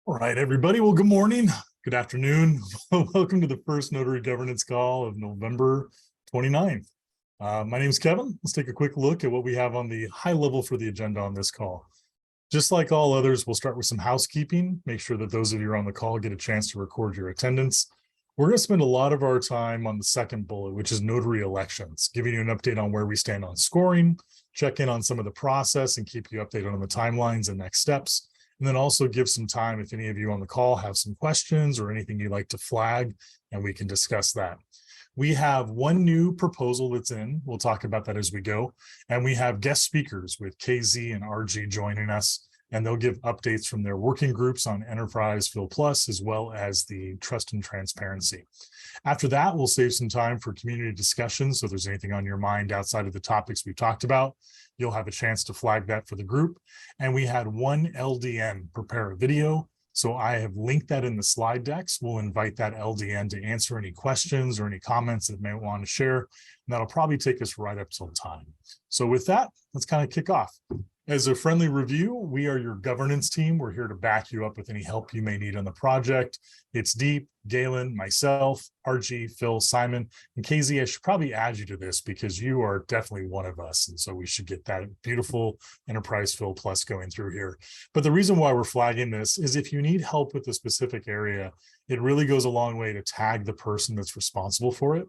All right, everybody. Well, good morning, good afternoon. Welcome to the first Notary Governance Call of November 29th. My name is Kevin. Let's take a quick look at what we have on the high level for the agenda on this call. Just like all others, we'll start with some housekeeping, make sure that those of you on the call get a chance to record your attendance. We're going to spend a lot of our time on the second bullet, which is notary elections, giving you an update on where we stand on scoring, check in on some of the process and keep you updated on the timelines and next steps. And then also give some time if any of you on the call have some questions or anything you'd like to flag, and we can discuss that. We have one new proposal that's in. We'll talk about that as we go. And we have guest speakers with KZ and RG joining us, and they'll give updates from their working groups on Enterprise Fil Plus, as well as the trust and transparency. After that, we'll save some time for community discussion. So if there's anything on your mind outside of the topics we've talked about, you'll have a chance to flag that for the group. And we had one LDN prepare a video. So I have linked that in the slide decks. We'll invite that LDN to answer any questions or any comments that may want to share. And that'll probably take us right up till time. So with that, let's kind of kick off. As a friendly review, we are your governance team. We're here to back you up with any help you may need on the project. It's Deep, Galen, myself, RG, Phil, Simon, and KZ. I should probably add you to this because you are definitely one of us. And so we should get that beautiful Enterprise Fil Plus going through here. But the reason why we're flagging this is if you need help with a specific area, it really goes a long way to tag the person that's responsible for it.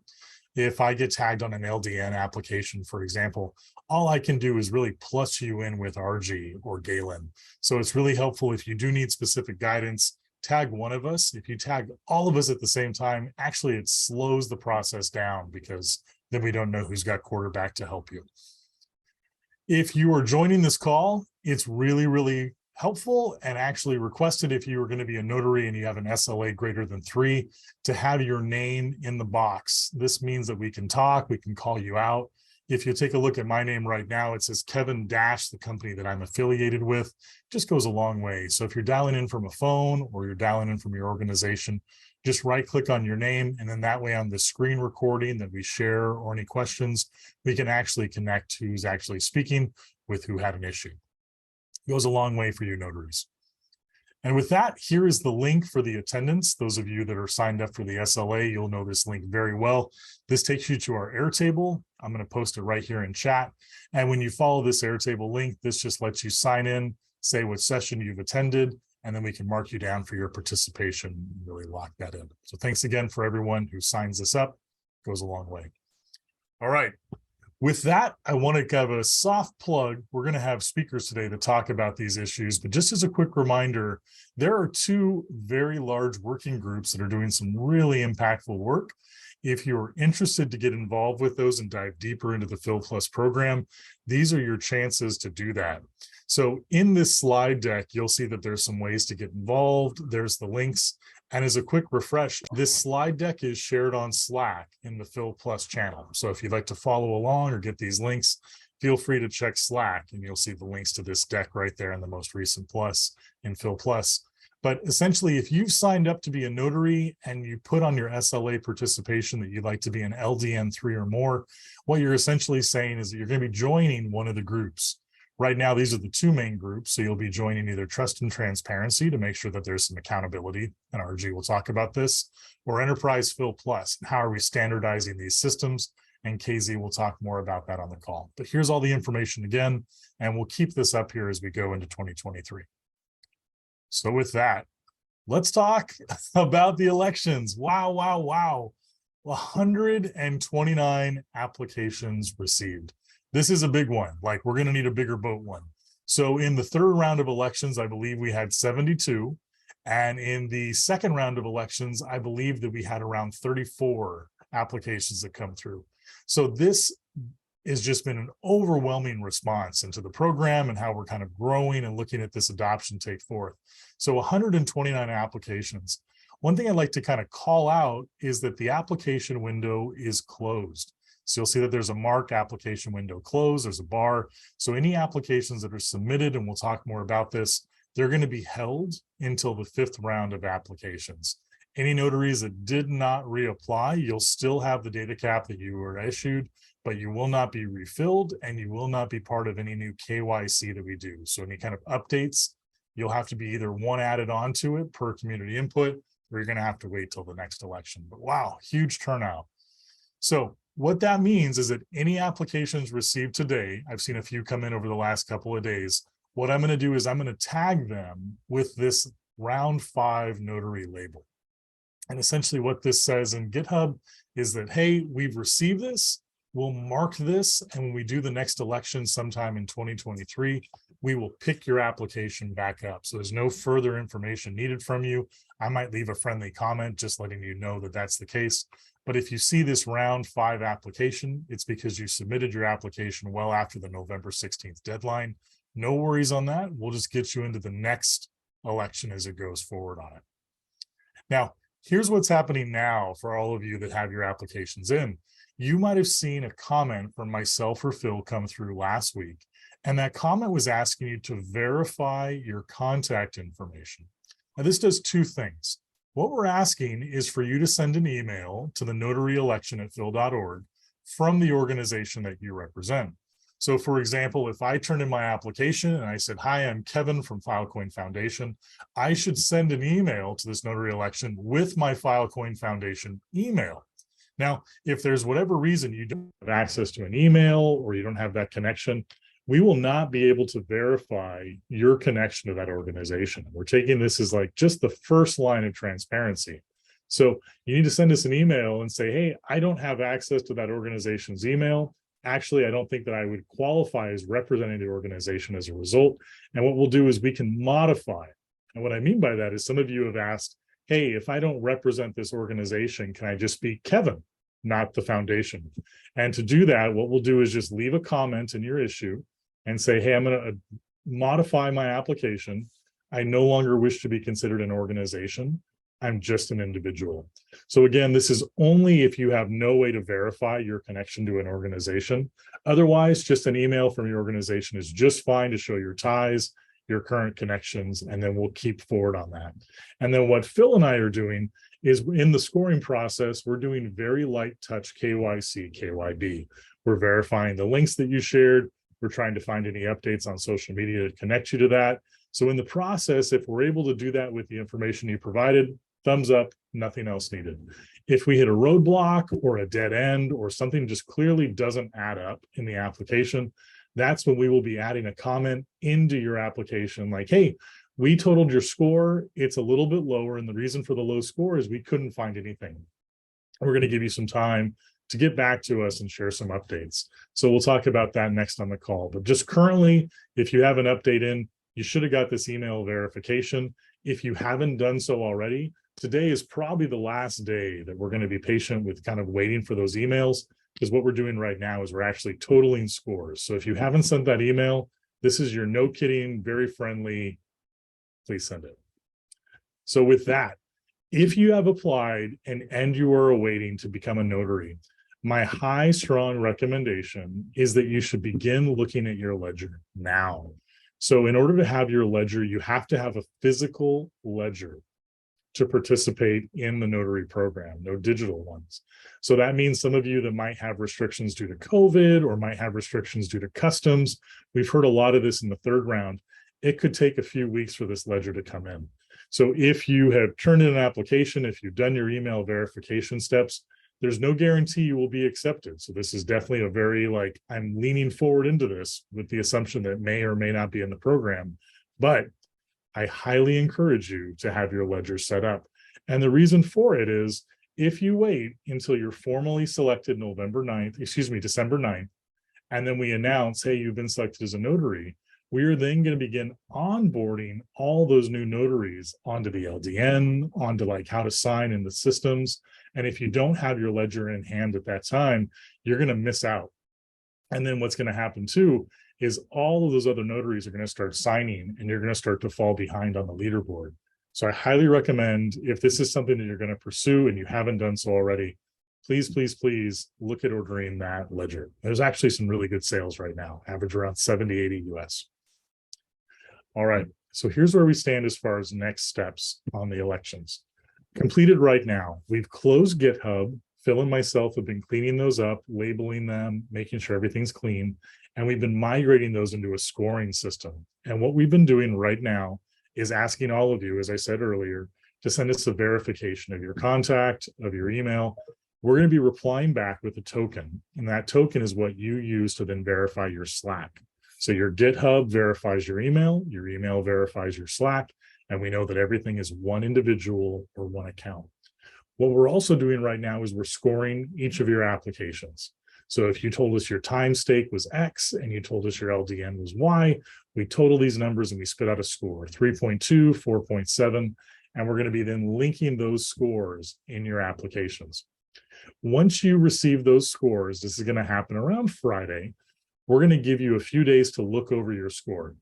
If I get tagged on an LDN application, for example, all I can do is really plus you in with RG or Galen. So it's really helpful if you do need specific guidance, tag one of us. If you tag all of us at the same time, actually it slows the process down because then we don't know who's got quarterback to help you. If you are joining this call, it's really helpful and actually requested if you are going to be a notary and you have an SLA greater than 3 to have your name in the box. This means that we can talk, we can call you out. If you take a look at my name right now, it says Kevin Dash, the company that I'm affiliated with, just goes a long way. So if you're dialing in from a phone or you're dialing in from your organization, just right click on your name. And then that way on the screen recording that we share or any questions, we can actually connect who's actually speaking with who had an issue. Goes a long way for you notaries. And with that, here is the link for the attendance. Those of you that are signed up for the SLA, you'll know this link very well. This takes you to our Airtable. I'm going to post it right here in chat. And when you follow this Airtable link, this just lets you sign in, say what session you've attended, and then we can mark you down for your participation and really lock that in. So thanks again for everyone who signs this up. It goes a long way. All right. With that, I want to give a soft plug. We're going to have speakers today to talk about these issues, but just as a quick reminder, there are 2 very large working groups that are doing some really impactful work. If you're interested to get involved with those and dive deeper into the Fil Plus program, these are your chances to do that. So in this slide deck, you'll see that there's some ways to get involved. There's the links. And as a quick refresh, this slide deck is shared on Slack in the Fil Plus channel. So if you'd like to follow along or get these links, feel free to check Slack and you'll see the links to this deck right there in the most recent plus in Fil Plus. But essentially, if you've signed up to be a notary and you put on your SLA participation that you'd like to be an LDN 3 or more, what you're essentially saying is that you're going to be joining one of the groups. Right now, these are the 2 main groups. So you'll be joining either Trust and Transparency to make sure that there's some accountability, and RG will talk about this, or Enterprise Fil Plus, and how are we standardizing these systems, and KZ will talk more about that on the call. But here's all the information again, and we'll keep this up here as we go into 2023. So with that, let's talk about the elections. Wow. 129 applications received. This is a big one. Like, we're going to need a bigger boat one. So in the 3rd round of elections, I believe we had 72. And in the 2nd round of elections, I believe that we had around 34 applications that come through. So this has just been an overwhelming response into the program and how we're kind of growing and looking at this adoption take forth. So 129 applications. One thing I'd like to kind of call out is that the application window is closed. So you'll see that there's a mark application window closed, there's a bar. So any applications that are submitted, and we'll talk more about this, they're going to be held until the 5th round of applications. Any notaries that did not reapply, you'll still have the data cap that you were issued, but you will not be refilled and you will not be part of any new KYC that we do. So any kind of updates you'll have to be either one added onto it per community input, or you're going to have to wait till the next election. But wow, huge turnout. So what that means is that any applications received today, I've seen a few come in over the last couple of days. What I'm going to do is I'm going to tag them with this round 5 notary label. And essentially what this says in GitHub is that, hey, we've received this, we'll mark this, and when we do the next election sometime in 2023, we will pick your application back up. So there's no further information needed from you. I might leave a friendly comment just letting you know that that's the case. But if you see this round 5 application, it's because you submitted your application well after the November 16th deadline. No worries on that. We'll just get you into the next election as it goes forward on it. Now, here's what's happening now for all of you that have your applications in. You might have seen a comment from myself or Phil come through last week, and that comment was asking you to verify your contact information. Now, this does 2 things. What we're asking is for you to send an email to the notaryelection@phil.org from the organization that you represent. So for example, if I turned in my application and I said, hi, I'm Kevin from Filecoin Foundation, I should send an email to this notary election with my Filecoin Foundation email. Now, if there's whatever reason you don't have access to an email or you don't have that connection, we will not be able to verify your connection to that organization. We're taking this as like just the first line of transparency. So you need to send us an email and say, hey, I don't have access to that organization's email. Actually, I don't think that I would qualify as representing the organization as a result. And what we'll do is we can modify. And what I mean by that is some of you have asked, hey, if I don't represent this organization, can I just be Kevin, not the foundation? And to do that, what we'll do is just leave a comment in your issue and say, hey, I'm going to modify my application. I no longer wish to be considered an organization. I'm just an individual. So again, this is only if you have no way to verify your connection to an organization. Otherwise, just an email from your organization is just fine to show your ties, your current connections, and then we'll keep forward on that. And then what Phil and I are doing is in the scoring process, we're doing very light touch KYC, KYB. We're verifying the links that you shared. We're trying to find any updates on social media to connect you to that. So in the process, if we're able to do that with the information you provided, thumbs up, nothing else needed. If we hit a roadblock or a dead end or something just clearly doesn't add up in the application, that's when we will be adding a comment into your application like, hey, we totaled your score. It's a little bit lower. And the reason for the low score is we couldn't find anything. We're going to give you some time to get back to us and share some updates. So we'll talk about that next on the call. But just currently, if you have an update in, you should have got this email verification. If you haven't done so already, today is probably the last day that we're going to be patient with kind of waiting for those emails, because what we're doing right now is we're actually totaling scores. So if you haven't sent that email, this is your no kidding, very friendly, please send it. So with that, if you have applied and you are awaiting to become a notary, my high, strong recommendation is that you should begin looking at your ledger now. So in order to have your ledger, you have to have a physical ledger to participate in the notary program, no digital ones. So that means some of you that might have restrictions due to COVID or might have restrictions due to customs. We've heard a lot of this in the 3rd round. It could take a few weeks for this ledger to come in. So if you have turned in an application, if you've done your email verification steps, there's no guarantee you will be accepted. So this is definitely a very like, I'm leaning forward into this with the assumption that may or may not be in the program, but I highly encourage you to have your ledger set up. And the reason for it is if you wait until you're formally selected December 9th, and then we announce, hey, you've been selected as a notary, we are then going to begin onboarding all those new notaries onto the LDN, onto like how to sign in the systems. And if you don't have your ledger in hand at that time, you're going to miss out. And then what's going to happen too is all of those other notaries are going to start signing and you're going to start to fall behind on the leaderboard. So I highly recommend, if this is something that you're going to pursue and you haven't done so already, please, please, please look at ordering that ledger. There's actually some really good sales right now, average around 70, 80 US. All right, so here's where we stand as far as next steps on the elections. Completed right now. We've closed GitHub. Phil and myself have been cleaning those up, labeling them, making sure everything's clean. And we've been migrating those into a scoring system. And what we've been doing right now is asking all of you, as I said earlier, to send us a verification of your contact, of your email. We're going to be replying back with a token, and that token is what you use to then verify your Slack. So your GitHub verifies your email verifies your Slack, and we know that everything is one individual or one account. What we're also doing right now is we're scoring each of your applications. So if you told us your time stake was X and you told us your LDN was Y, we total these numbers and we spit out a score, 3.2, 4.7, and we're going to be then linking those scores in your applications. Once you receive those scores, this is going to happen around Friday, we're going to give you a few days to look over your score.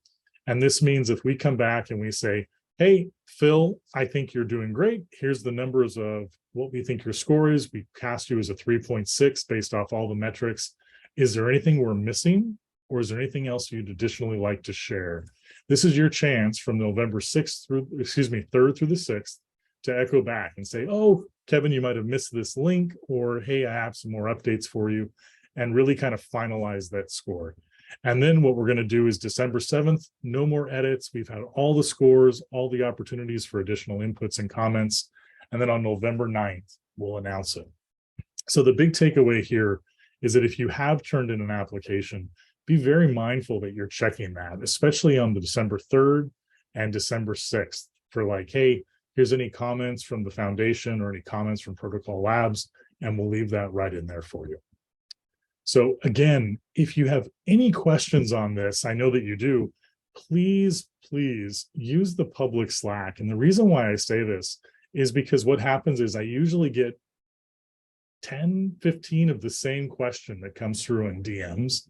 And this means if we come back and we say, hey, Phil, I think you're doing great. Here's the numbers of what we think your score is. We cast you as a 3.6 based off all the metrics. Is there anything we're missing? Or is there anything else you'd additionally like to share? This is your chance from November 6th through, 3rd through the 6th to echo back and say, oh, Kevin, you might have missed this link, or hey, I have some more updates for you, and really kind of finalize that score. And then what we're going to do is December 7th, no more edits. We've had all the scores, all the opportunities for additional inputs and comments. And then on November 9th, we'll announce it. So the big takeaway here is that if you have turned in an application, be very mindful that you're checking that, especially on the December 3rd and December 6th for like, hey, here's any comments from the foundation or any comments from Protocol Labs, and we'll leave that right in there for you. So again, if you have any questions on this, I know that you do, please use the public Slack. And the reason why I say this is because what happens is I usually get 10, 15 of the same question that comes through in DMs.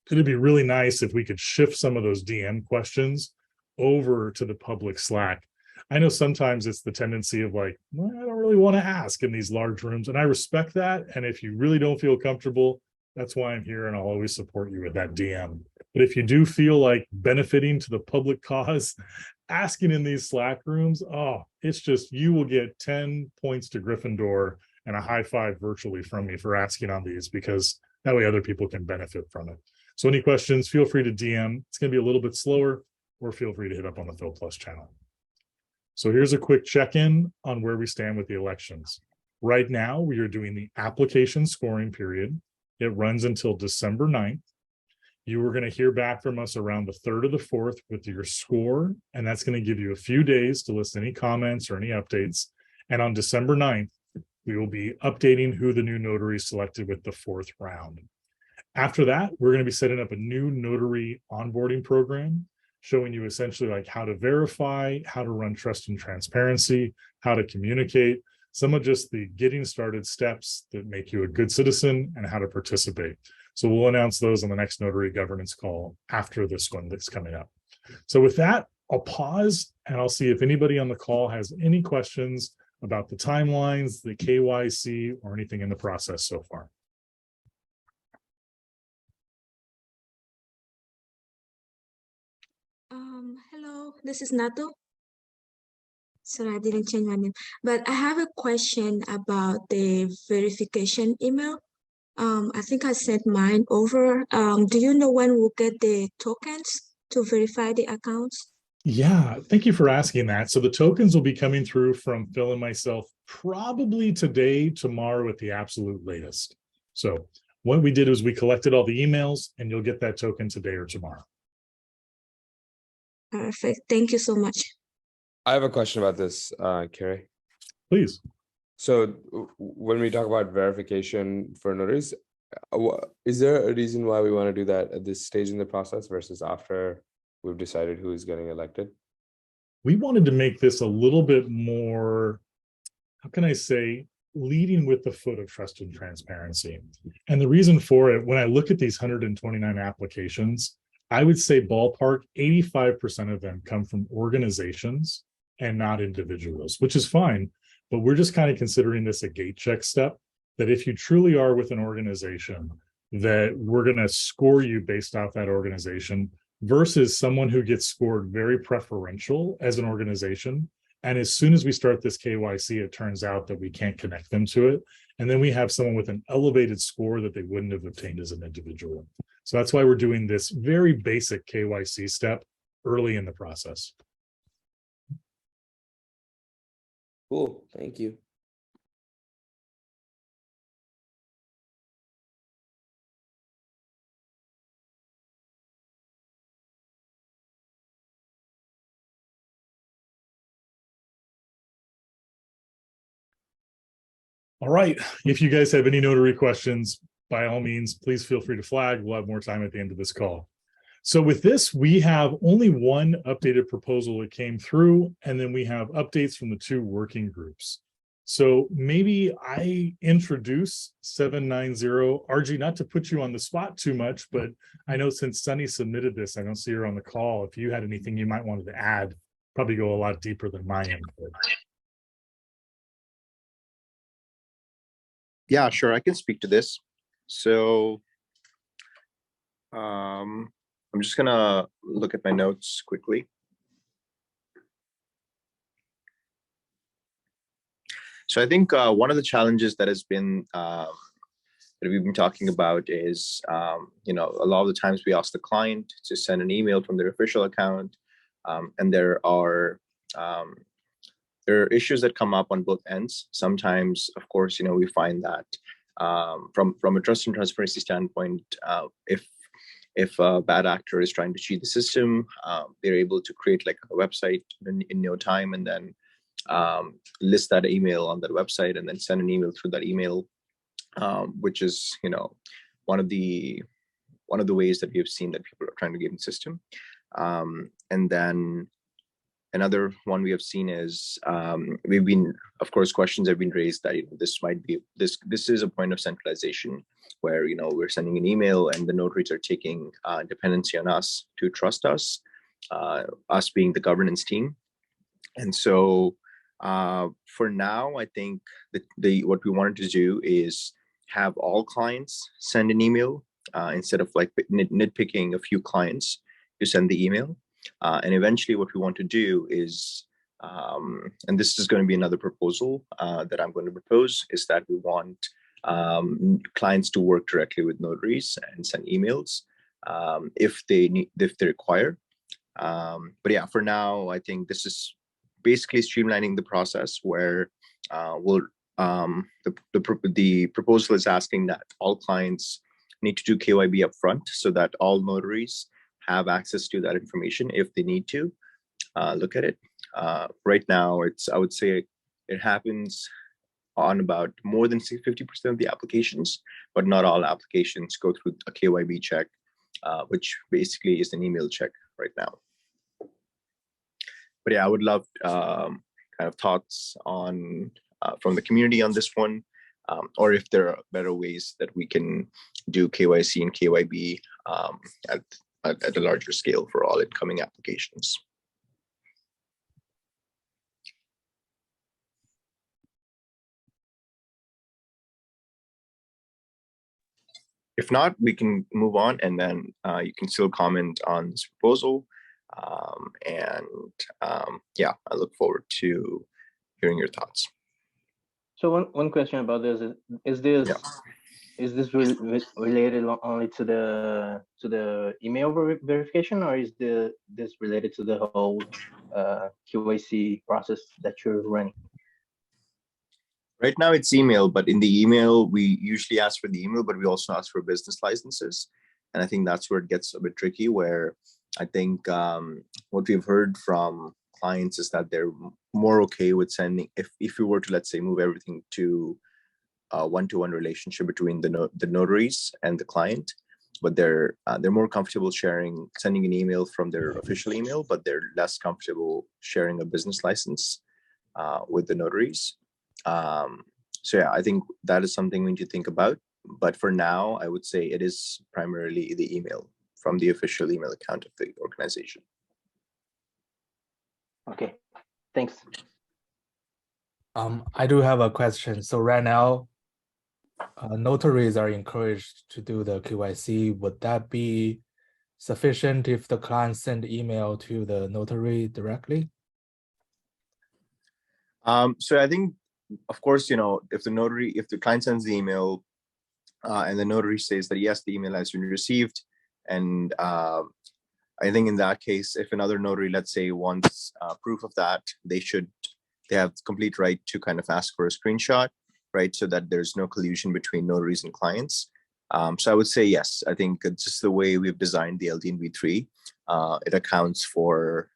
It'd be really nice if we could shift some of those DM questions over to the public Slack. I know sometimes it's the tendency of like, well, I don't really want to ask in these large rooms, and I respect that. And if you really don't feel comfortable, that's why I'm here, and I'll always support you with that DM. But if you do feel like benefiting to the public cause, asking in these Slack rooms, oh, it's just, you will get 10 points to Gryffindor and a high five virtually from me for asking on these, because that way other people can benefit from it. So any questions, feel free to DM. It's going to be a little bit slower, or feel free to hit up on the Phil Plus channel. So here's a quick check-in on where we stand with the elections. Right now, we are doing the application scoring period. It runs until December 9th. You are going to hear back from us around the 3rd or the 4th with your score, and that's going to give you a few days to list any comments or any updates. And on December 9th, we will be updating who the new notary selected with the 4th round. After that, we're going to be setting up a new notary onboarding program, showing you essentially like how to verify, how to run trust and transparency, how to communicate, some of just the getting started steps that make you a good citizen, and how to participate. So we'll announce those on the next notary governance call after this one that's coming up. So with that, I'll pause and I'll see if anybody on the call has any questions about the timelines, the KYC, or anything in the process so far. Hello, this is Nato. Sorry, I didn't change my name, but I have a question about the verification email. I think I sent mine over. Do you know when we'll get the tokens to verify the accounts? Yeah, thank you for asking that. So the tokens will be coming through from Phil and myself probably today, tomorrow at the absolute latest. So what we did was we collected all the emails, and you'll get that token today or tomorrow. Perfect. Thank you so much. I have a question about this, Carrie. Please. So when we talk about verification for notaries, is there a reason why we want to do that at this stage in the process versus after we've decided who is getting elected? We wanted to make this a little bit more, how can I say, leading with the foot of trust and transparency. And the reason for it, when I look at these 129 applications, I would say ballpark 85% of them come from organizations and not individuals, which is fine. But we're just kind of considering this a gate check step, that if you truly are with an organization, that we're going to score you based off that organization versus someone who gets scored very preferential as an organization. And as soon as we start this KYC, it turns out that we can't connect them to it. And then we have someone with an elevated score that they wouldn't have obtained as an individual. So that's why we're doing this very basic KYC step early in the process. Cool. Thank you. All right. If you guys have any notary questions, by all means, please feel free to flag. We'll have more time at the end of this call. So with this, we have only one updated proposal that came through, and then we have updates from the two working groups. So maybe I introduce 790 RG, not to put you on the spot too much, but I know since Sunny submitted this, I don't see her on the call. If you had anything you might want to add, probably go a lot deeper than my input. Yeah, sure. I can speak to this. So I'm just gonna look at my notes quickly. So I think one of the challenges that has been that we've been talking about is, you know, a lot of the times we ask the client to send an email from their official account, and there are issues that come up on both ends. Sometimes, of course, you know, we find that from a trust and transparency standpoint, if a bad actor is trying to cheat the system, they're able to create like a website in no time, and then list that email on that website, and then send an email through that email, which is, you know, one of the ways that we have seen that people are trying to game the system. And then another one we have seen is of course, questions have been raised that, you know, this might be this is a point of centralization where, you know, we're sending an email and the notaries are taking dependency on us to trust us, us being the governance team. And so for now, I think what we wanted to do is have all clients send an email instead of like nitpicking a few clients to send the email. And eventually what we want to do is, and this is going to be another proposal that I'm going to propose, is that we want clients to work directly with notaries and send emails if they require. But yeah, for now, I think this is basically streamlining the process where the proposal is asking that all clients need to do KYB upfront so that all notaries have access to that information if they need to look at it. Right now, I would say it happens on about more than 50% of the applications, but not all applications go through a KYB check, which basically is an email check right now. But yeah, I would love kind of thoughts on from the community on this one, or if there are better ways that we can do KYC and KYB at a larger scale for all incoming applications. If not, we can move on, and then you can still comment on this proposal. Yeah, I look forward to hearing your thoughts. So one question about this is this related only to the email verification, or is this related to the whole QAC process that you're running? Right now it's email, but in the email, we usually ask for the email, but we also ask for business licenses. And I think that's where it gets a bit tricky, where I think what we've heard from clients is that they're more okay with sending, if we were to, let's say, move everything to a one-to-one relationship between the notaries and the client, but they're more comfortable sending an email from their official email, but they're less comfortable sharing a business license with the notaries. So yeah, I think that is something we need to think about. But for now, I would say it is primarily the email from the official email account of the organization. Okay, thanks. I do have a question. So right now, notaries are encouraged to do the KYC. Would that be sufficient if the client send email to the notary directly? So I think, of course, you know, if the client sends the email and the notary says that yes, the email has been received, and I think in that case, if another notary, let's say, wants proof of that, they should they have complete right to kind of ask for a screenshot, right? So that there's no collusion between notaries and clients. So I would say, yes, I think it's just the way we've designed the LD and V3, it accounts for,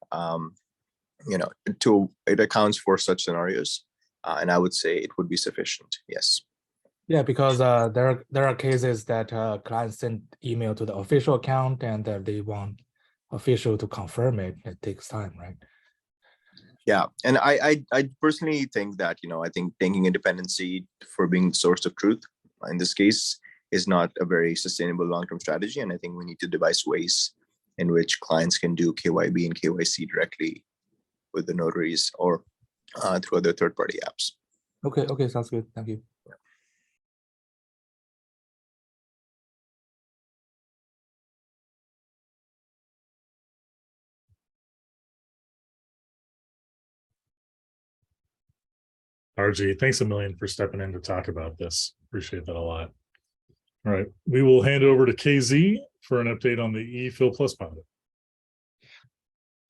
it accounts for such scenarios. And I would say it would be sufficient. Yes. Yeah, because there are cases that clients send email to the official account and they want official to confirm it. It takes time, right? Yeah, and I personally think that, I think taking independency for being the source of truth in this case is not a very sustainable long-term strategy. And I think we need to devise ways in which clients can do KYB and KYC directly with the notaries or through other third-party apps. Okay, sounds good. Thank you. RG, thanks a million for stepping in to talk about this. Appreciate that a lot. All right, we will hand over to KZ for an update on the eFil Plus pilot.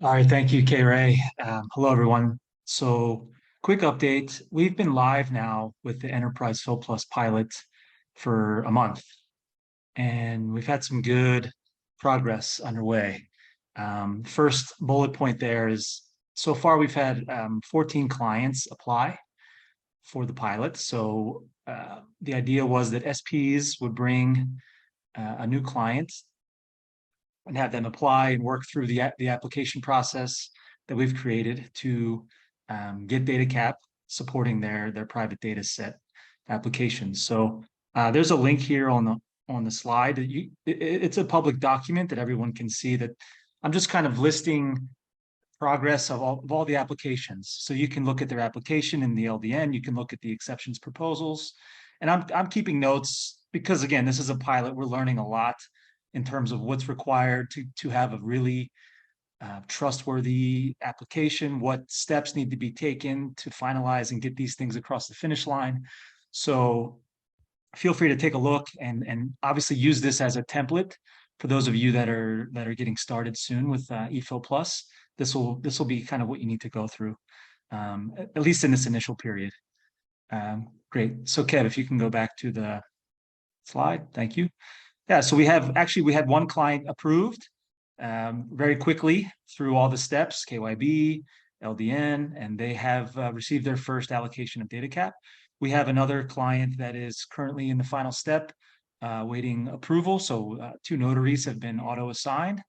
All right, thank you, K Ray. Hello, everyone. So, quick update. We've been live now with the Enterprise Fill Plus pilot for a month, and we've had some good progress underway. First bullet point there is, so far we've had 14 clients apply for the pilot. So the idea was that SPs would bring a new client and have them apply and work through the application process that we've created to get DataCap supporting their private data set applications. So there's a link here on the slide. It's a public document that everyone can see. That I'm just kind of listing progress of all the applications. So you can look at their application in the LDN, you can look at the exceptions proposals, and I'm keeping notes because, again, this is a pilot. We're learning a lot in terms of what's required to have a really trustworthy application, what steps need to be taken to finalize and get these things across the finish line. So feel free to take a look and obviously use this as a template for those of you that are getting started soon with eFil Plus. This will be kind of what you need to go through, at least in this initial period. Great. So Kev, if you can go back to the slide, thank you. Yeah, so we had one client approved very quickly through all the steps, KYB, LDN, and they have received their first allocation of DataCap. We have another client that is currently in the final step, waiting approval. So 2 notaries have been auto-assigned,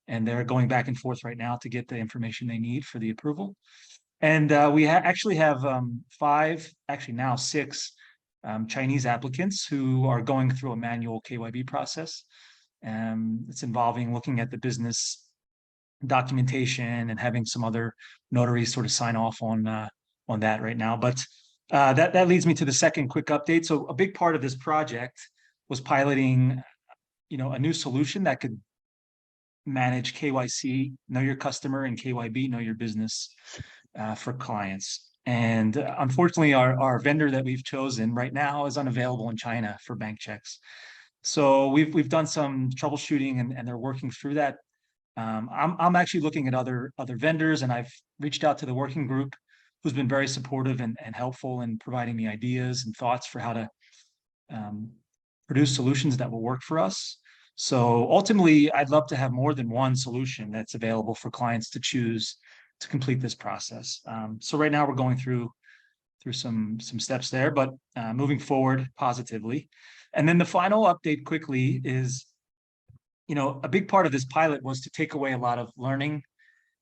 and they're going back and forth right now to get the information they need for the approval. And we actually have 5, actually now 6 Chinese applicants who are going through a manual KYB process. It's involving looking at the business documentation and having some other notaries sort of sign off on that right now. But that leads me to the second quick update. So a big part of this project was piloting, a new solution that could manage KYC, know your customer, and KYB, know your business, for clients. And unfortunately, our vendor that we've chosen right now is unavailable in China for bank checks. So we've done some troubleshooting and they're working through that. I'm actually looking at other vendors, and I've reached out to the working group, who's been very supportive and helpful in providing me ideas and thoughts for how to produce solutions that will work for us. So ultimately, I'd love to have more than one solution that's available for clients to choose to complete this process. So right now we're going through some steps there, but moving forward positively. And then the final update quickly is, a big part of this pilot was to take away a lot of learning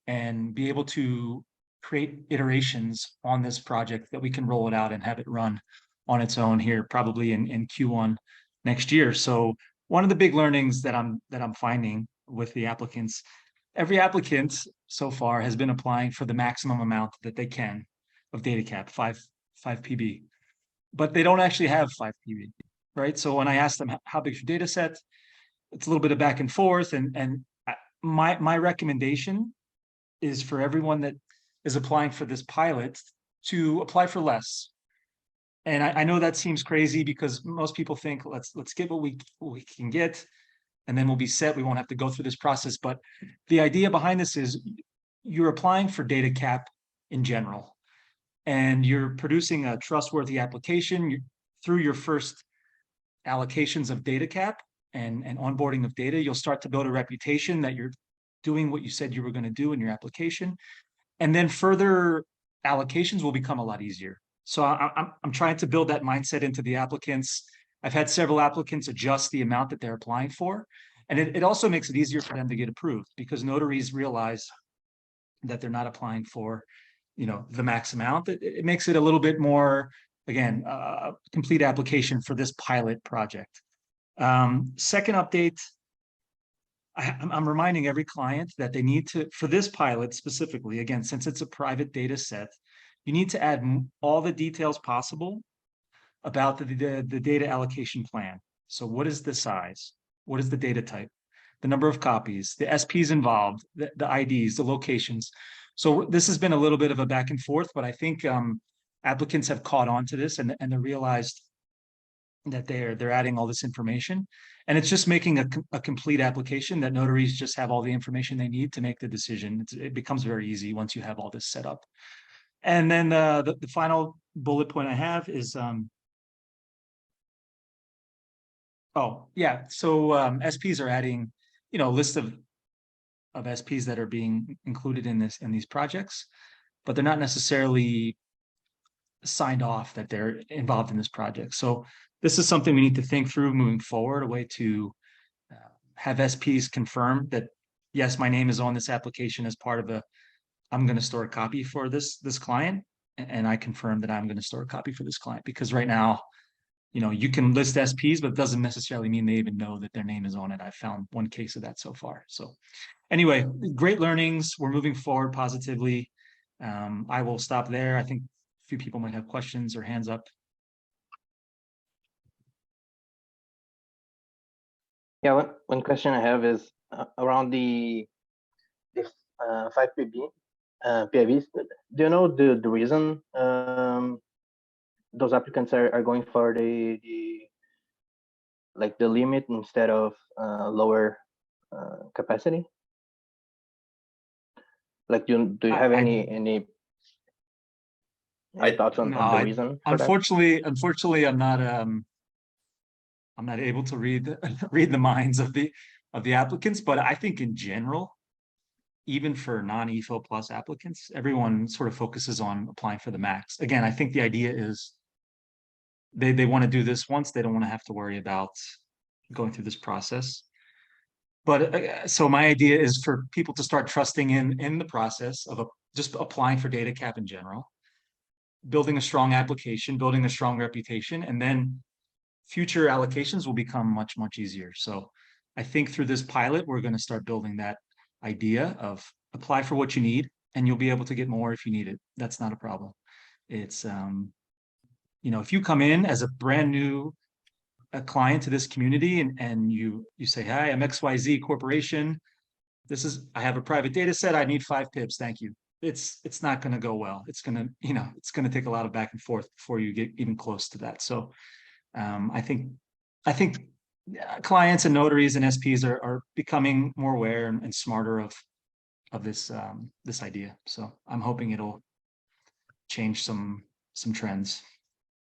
and be able to create iterations on this project that we can roll it out and have it run on its own here, probably in Q1 next year. So one of the big learnings that I'm finding with the applicants, every applicant so far has been applying for the maximum amount that they can of DataCap, 5 PB, but they don't actually have 5 PB, right? So when I ask them how big is your data set, it's a little bit of back and forth. And my recommendation is for everyone that is applying for this pilot to apply for less. And I know that seems crazy because most people think let's get what we can get, and then we'll be set. We won't have to go through this process. But the idea behind this is you're applying for DataCap in general. and you're producing a trustworthy application through your first allocations of data cap and onboarding of data, you'll start to build a reputation that you're doing what you said you were going to do in your application. And then further allocations will become a lot easier. So I'm trying to build that mindset into the applicants. I've had several applicants adjust the amount that they're applying for. And it also makes it easier for them to get approved because notaries realize that they're not applying for, the max amount. It makes it a little bit more, again, complete application for this pilot project. Second update, I'm reminding every client that they need to, for this pilot specifically, again, since it's a private data set, you need to add all the details possible about the data allocation plan. So what is the size? What is the data type? The number of copies, the SPs involved, the IDs, the locations. So this has been a little bit of a back and forth, but I think applicants have caught on to this and they realized that they're adding all this information, and it's just making a complete application that notaries just have all the information they need to make the decision. It becomes very easy once you have all this set up. And then the final bullet point I have is SPs are adding, a list of SPs that are being included in these projects, but they're not necessarily signed off that they're involved in this project. So this is something we need to think through moving forward, a way to have SPs confirm that, yes, my name is on this application as part of I'm going to store a copy for this client, and I confirm that I'm going to store a copy for this client. Because right now, you can list SPs, but it doesn't necessarily mean they even know that their name is on it. I found one case of that so far. So anyway, great learnings. We're moving forward positively. I will stop there. I think a few people might have questions or hands up. Yeah, one question I have is around the 5 PIVs. Do you know the reason those applicants are going for the limit instead of lower capacity? Like, do you have any thoughts on the reason for unfortunately, I'm not able to read the minds of the applicants, but I think in general, even for non-EFO plus applicants, everyone sort of focuses on applying for the max. Again, I think the idea is they want to do this once. They don't want to have to worry about going through this process. But so my idea is for people to start trusting in the process of just applying for data cap in general, building a strong application, building a strong reputation, and then future allocations will become much, much easier. So I think through this pilot, we're going to start building that idea of apply for what you need, and you'll be able to get more if you need it. That's not a problem. It's, if you come in as a brand new client to this community and you say, hi, I'm XYZ Corporation. I have a private data set. I need 5 pips. Thank you. It's not going to go well. It's going to take a lot of back and forth before you get even close to that. So I think clients and notaries and SPs are becoming more aware and smarter of this idea. So I'm hoping it'll change some trends.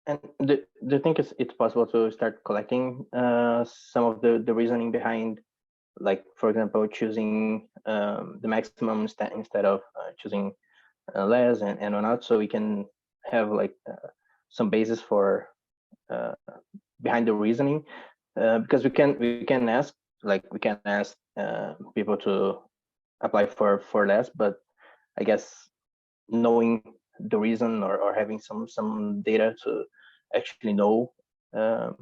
And do you think it's possible to start collecting some of the reasoning behind, like, for example, choosing the maximum instead of choosing less and whatnot, so we can have some basis for behind the reasoning, because we can ask people to apply for less, but I guess knowing the reason or having some data to actually know the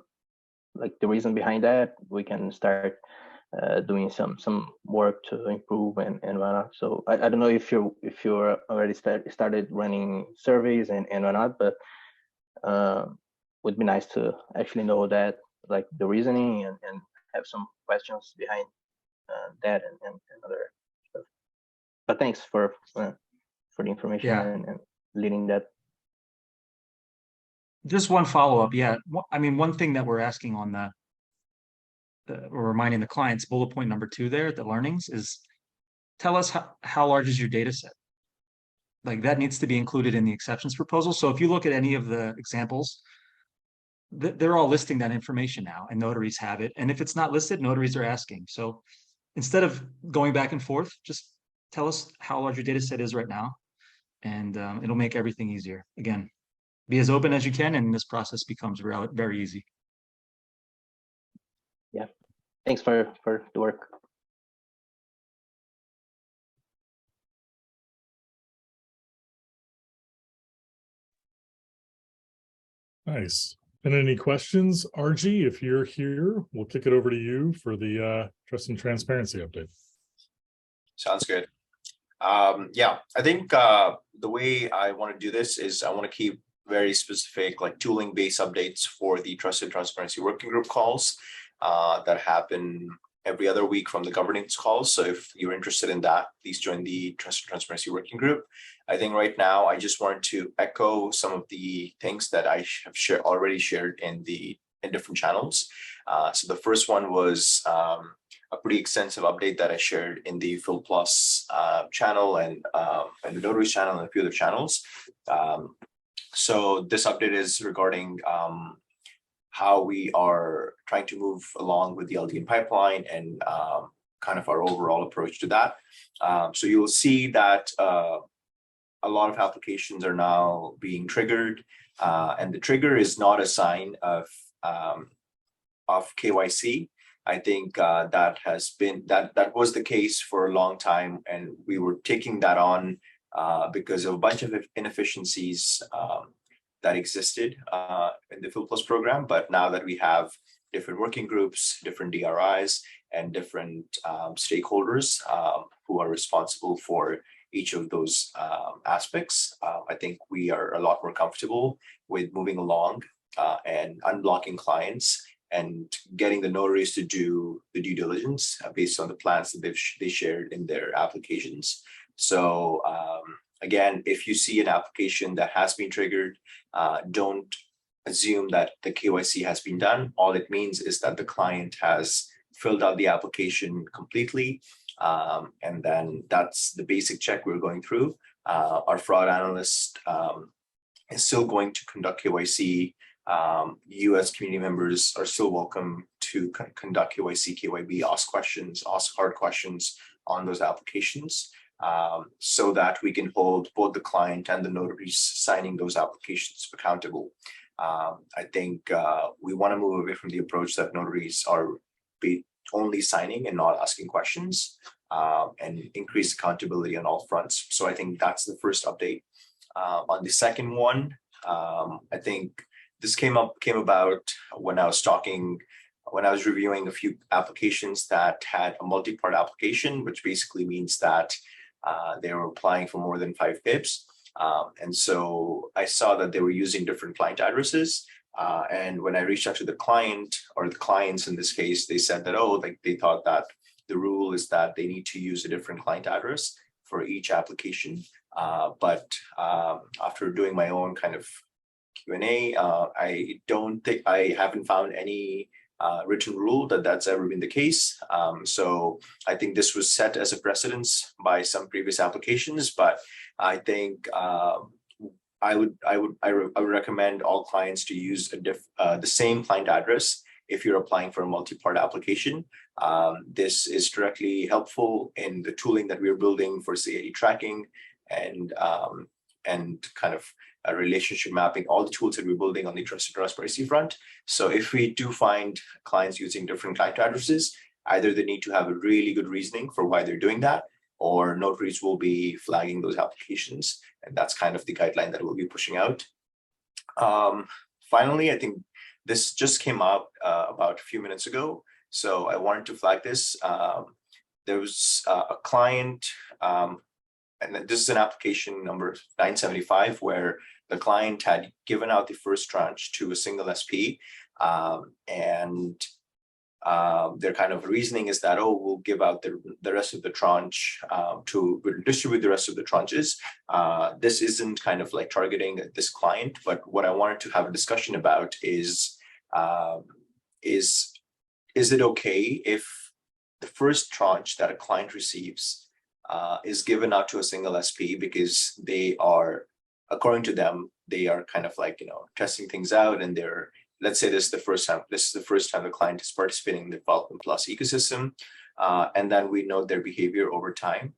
reason behind that, we can start doing some work to improve and whatnot. So I don't know if you're already started running surveys and whatnot, but would be nice to actually know that, like, the reasoning and have some questions behind that and other stuff. But thanks for the information. Yeah. and leading that. Just one follow-up. Yeah. I mean, one thing that we're asking on we're reminding the clients, bullet point number 2 there, the learnings, is tell us how large is your data set? Like that needs to be included in the exceptions proposal. So if you look at any of the examples, they're all listing that information now, and notaries have it. And if it's not listed, notaries are asking. So instead of going back and forth, just tell us how large your data set is right now, and it'll make everything easier. Again, be as open as you can, and this process becomes very easy. Yeah, thanks for the work. Nice. And any questions, RG? If you're here, we'll kick it over to you for the trust and transparency update. Sounds good. Yeah, I think the way I want to do this is I want to keep very specific, like tooling-based updates for the Trust and Transparency Working Group calls that happen every other week from the governance calls. So if you're interested in that, please join the Trust and Transparency Working Group. I think right now I just wanted to echo some of the things that I have already shared in different channels. So the first one was a pretty extensive update that I shared in the Filecoin Plus channel and the Notary channel and a few other channels. So this update is regarding how we are trying to move along with the LDN pipeline and kind of our overall approach to that. So you'll see that a lot of applications are now being triggered, and the trigger is not a sign of KYC. I think that was the case for a long time, and we were taking that on because of a bunch of inefficiencies that existed in the Filecoin Plus program. But now that we have different working groups, different DRIs, and different stakeholders who are responsible for each of those aspects, I think we are a lot more comfortable with moving along and unblocking clients and getting the notaries to do the due diligence based on the plans that they shared in their applications. So again, if you see an application that has been triggered, don't assume that the KYC has been done. All it means is that the client has filled out the application completely. And then that's the basic check we're going through. Our fraud analyst is still going to conduct KYC. US community members are still welcome to conduct KYC, KYB, ask questions, ask hard questions on those applications, so that we can hold both the client and the notaries signing those applications accountable. I think we want to move away from the approach that notaries are only signing and not asking questions, and increase accountability on all fronts. So I think that's the first update. On the second one, I think this came about when I was reviewing a few applications that had a multi-part application, which basically means that they were applying for more than 5 PIPs. And so I saw that they were using different client addresses. And when I reached out to the client, or the clients in this case, they said that, they thought that the rule is that they need to use a different client address for each application. But after doing my own kind of Q&A, I haven't found any written rule that's ever been the case. So I think this was set as a precedence by some previous applications, but I think I would recommend all clients to use the same client address if you're applying for a multi-part application. This is directly helpful in the tooling that we're building for CID tracking and kind of a relationship mapping, all the tools that we're building on the trust and transparency front. So if we do find clients using different client addresses, either they need to have a really good reasoning for why they're doing that, or notaries will be flagging those applications. And that's kind of the guideline that we'll be pushing out. Finally, I think this just came out about a few minutes ago. So I wanted to flag this. There was a client, and this is an application number 975, where the client had given out the first tranche to a single SP, and their kind of reasoning is that, we'll give out the rest of the tranche we'll distribute the rest of the tranches. This isn't kind of like targeting this client, but what I wanted to have a discussion about is it okay if the first tranche that a client receives is given out to a single SP because they are, according to them, they are kind of like, testing things out, and they're, let's say this is the first time the client is participating in the Filecoin Plus ecosystem. And then we know their behavior over time,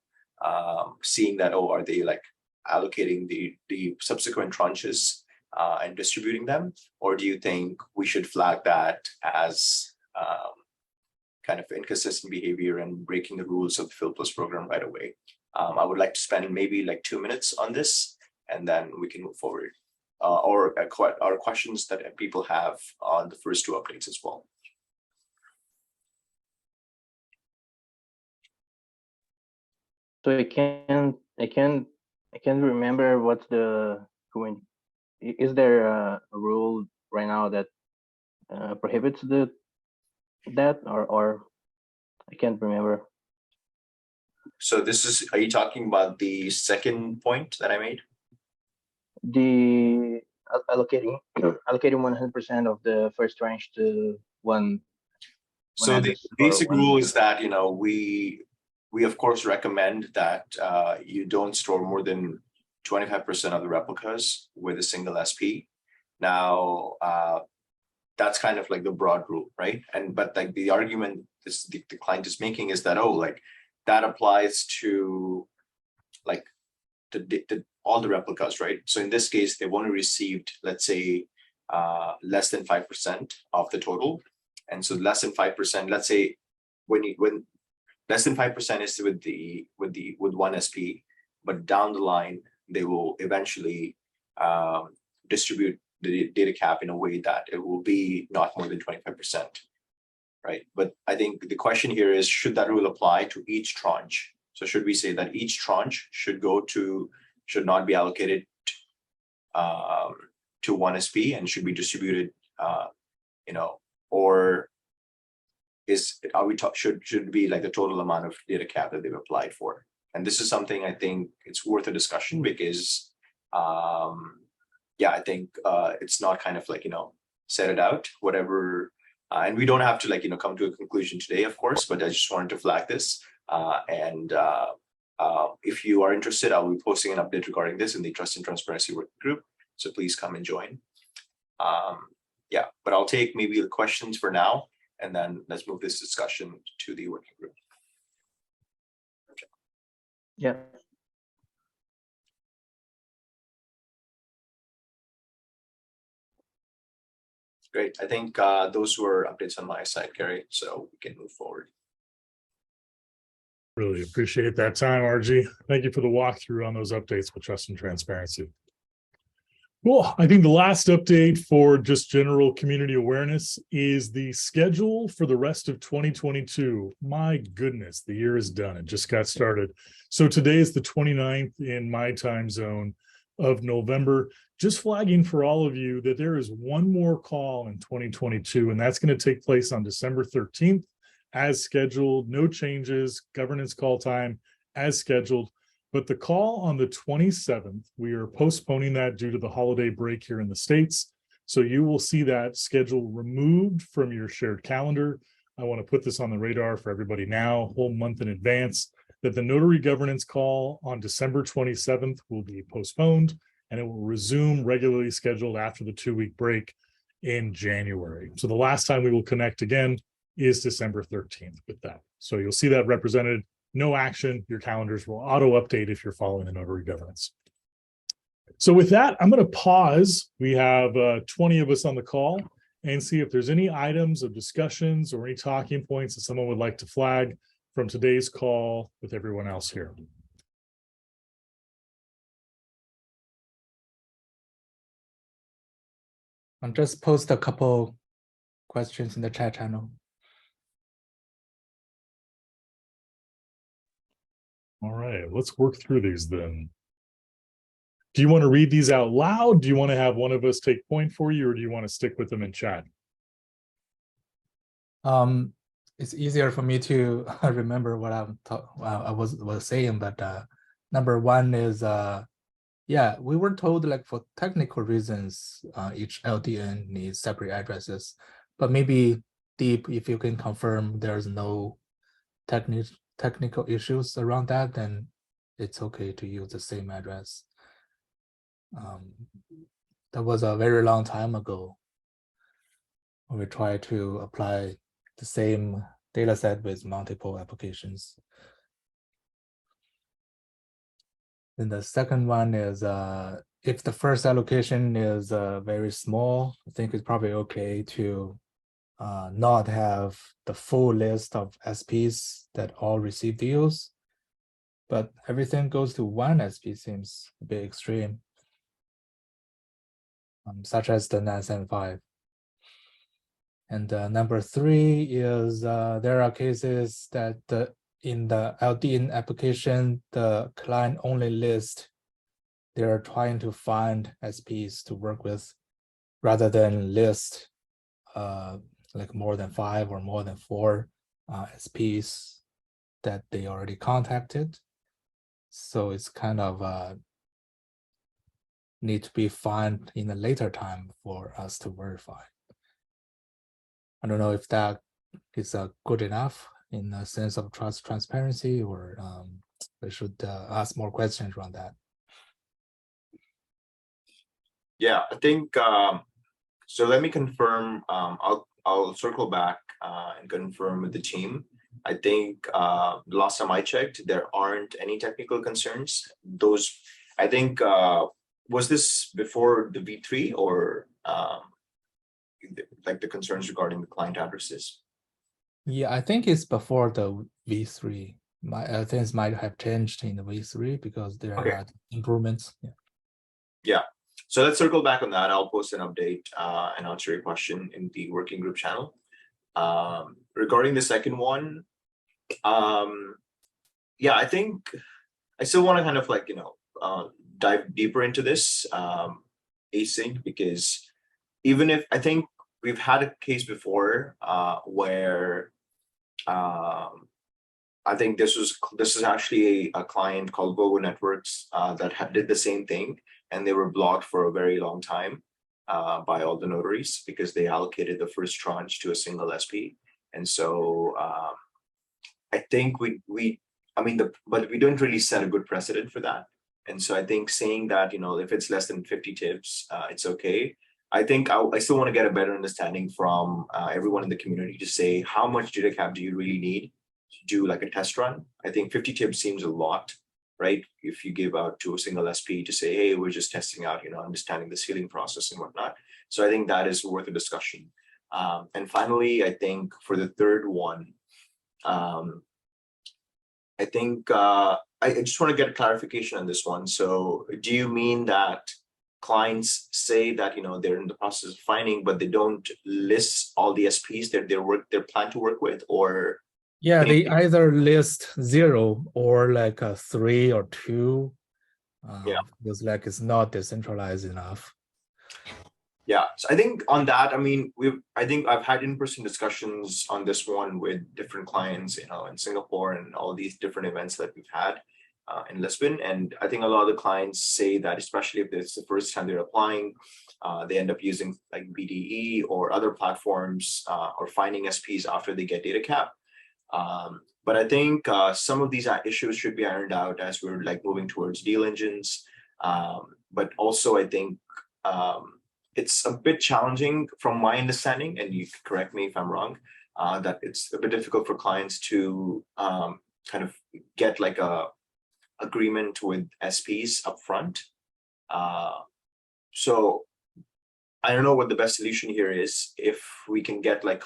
seeing that, oh, are they like allocating the subsequent tranches and distributing them? Or do you think we should flag that as kind of inconsistent behavior and breaking the rules of the Fil Plus program right away? I would like to spend maybe like 2 minutes on this, and then we can move forward. Or questions that people have on the first 2 updates as well. So I can't remember what's the going. Is there a rule right now that prohibits that, or I can't remember. So are you talking about the second point that I made? The allocating 100% of the first tranche to one. So the basic rule is that, we of course recommend that you don't store more than 25% of the replicas with a single SP. Now, that's kind of like the broad rule, right? But like the argument the client is making is that, like that applies to like all the replicas, right? So in this case, they've only received, let's say, less than 5% of the total. And so less than 5%, let's say when less than 5% is with one SP, but down the line, they will eventually distribute the data cap in a way that it will be not more than 25%, right? But I think the question here is, should that rule apply to each tranche? So should we say that each tranche should not be allocated to one SP and should be distributed, or should it be like the total amount of data cap that they've applied for? And this is something I think it's worth a discussion because, I think it's not kind of like, set it out, whatever. And we don't have to come to a conclusion today, of course, but I just wanted to flag this. If you are interested, I'll be posting an update regarding this in the Trust and Transparency Working Group. So please come and join. But I'll take maybe the questions for now, and then let's move this discussion to the working group. Okay. Yeah. Great. I think those were updates on my side, Gary, so we can move forward. Really appreciate that time, RG. Thank you for the walkthrough on those updates with Trust and Transparency. Cool. I think the last update for just general community awareness is the schedule for the rest of 2022. My goodness, the year is done. It just got started. So today is the 29th in my time zone of November. Just flagging for all of you that there is one more call in 2022, and that's going to take place on December 13th as scheduled. No changes, governance call time as scheduled. But the call on the 27th, we are postponing that due to the holiday break here in the States. So you will see that schedule removed from your shared calendar. I want to put this on the radar for everybody now, a whole month in advance, that the notary governance call on December 27th will be postponed, and it will resume regularly scheduled after the 2-week break in January. So the last time we will connect again is December 13th with that. So you'll see that represented. No action. Your calendars will auto update if you're following the notary governance. So with that, I'm going to pause. We have 20 of us on the call and see if there's any items of discussions or any talking points that someone would like to flag from today's call with everyone else here. I'll just post a couple questions in the chat channel. All right, let's work through these then. Do you want to read these out loud? Do you want to have one of us take point for you, or do you want to stick with them in chat? It's easier for me to remember what I was saying, but number one is we were told like for technical reasons, each LDN needs separate addresses, but maybe Deep, if you can confirm there's no technical issues around that, then it's okay to use the same address. That was a very long time ago. We tried to apply the same data set with multiple applications. Then the second one is if the first allocation is very small, I think it's probably okay to not have the full list of SPs that all receive deals, but everything goes to one SP seems a bit extreme, such as the 975. And number 3 is there are cases that in the LDN application, the client only list they're trying to find SPs to work with rather than list like more than 5 or more than 4 SPs that they already contacted. So it's kind of need to be found in a later time for us to verify. I don't know if that is good enough in the sense of transparency, or we should ask more questions around that. Yeah, I think so. Let me confirm. I'll circle back and confirm with the team. I think the last time I checked, there aren't any technical concerns. Those, I think, was this before the V3 or like the concerns regarding the client addresses? Yeah, I think it's before the V3. Things might have changed in the V3 because there are improvements. Yeah. So let's circle back on that. I'll post an update and answer your question in the working group channel. Regarding the second one, yeah, I think I still want to kind of like, dive deeper into this async, because even if I think we've had a case before where I think this is actually a client called Gogo Networks that did the same thing, and they were blocked for a very long time by all the notaries because they allocated the first tranche to a single SP. And so I think but we don't really set a good precedent for that. And so I think saying that, if it's less than 50 tips, it's okay. I think I still want to get a better understanding from everyone in the community to say, how much data cap do you really need to do like a test run? I think 50 tips seems a lot, right? If you give out to a single SP to say, hey, we're just testing out, understanding the sealing process and whatnot. So I think that is worth a discussion. And finally, I think for the third one, I think I just want to get clarification on this one. So do you mean that clients say that they're in the process of finding, but they don't list all the SPs that they plan to work with? Or yeah, they either list 0 or like a 3 or 2. Because like it's not decentralized enough. Yeah, so I think on that, I think I've had in-person discussions on this one with different clients, in Singapore and all these different events that we've had in Lisbon. And I think a lot of the clients say that, especially if it's the first time they're applying, they end up using like BDE or other platforms or finding SPs after they get data cap. But I think some of these issues should be ironed out as we're like moving towards deal engines. But also I think it's a bit challenging from my understanding, and you can correct me if I'm wrong, that it's a bit difficult for clients to kind of get like a agreement with SPs upfront. So I don't know what the best solution here is. If we can get like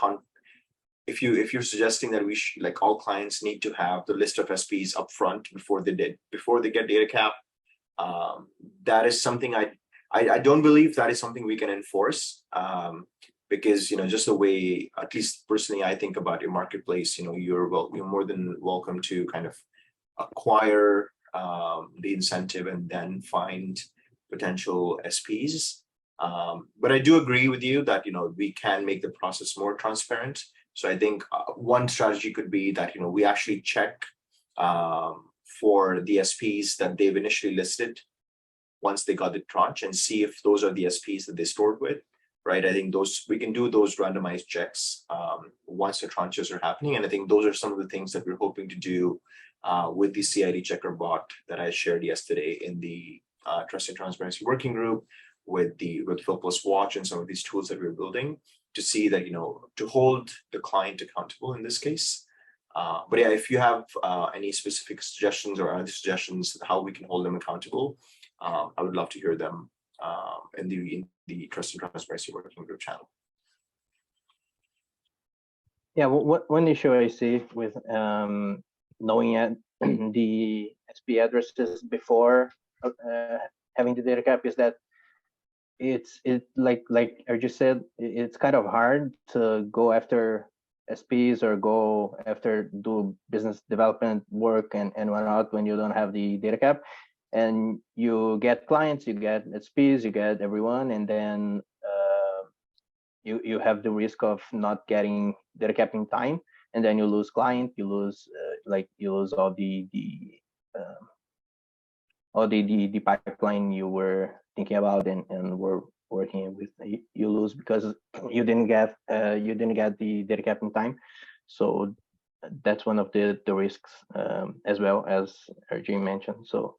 if you're suggesting that we should, like, all clients need to have the list of SPs upfront before they get data cap, that is something I don't believe that is something we can enforce, because just the way, at least personally, I think about your marketplace, you're more than welcome to kind of acquire the incentive and then find potential SPs. But I do agree with you that we can make the process more transparent. So I think one strategy could be that we actually check for the SPs that they've initially listed once they got the tranche, and see if those are the SPs that they stored with, right? I think we can do those randomized checks once the tranches are happening. And I think those are some of the things that we're hoping to do with the CID checker bot that I shared yesterday in the Trust and Transparency Working Group with File Plus Watch and some of these tools that we're building to see that, to hold the client accountable in this case. But yeah, if you have any specific suggestions or other suggestions how we can hold them accountable, I would love to hear them in the Trust and Transparency Working Group channel. Yeah, one issue I see with knowing the SP addresses before having the data cap is that it's like I just said, it's kind of hard to go after SPs or go after do business development work and whatnot when you don't have the data cap. And you get clients, you get SPs, you get everyone, and then you have the risk of not getting data cap in time, and then you lose client, you lose all the pipeline you were thinking about and were working with. You lose because you didn't get the data cap in time. So that's one of the risks, as well as RJ mentioned. So.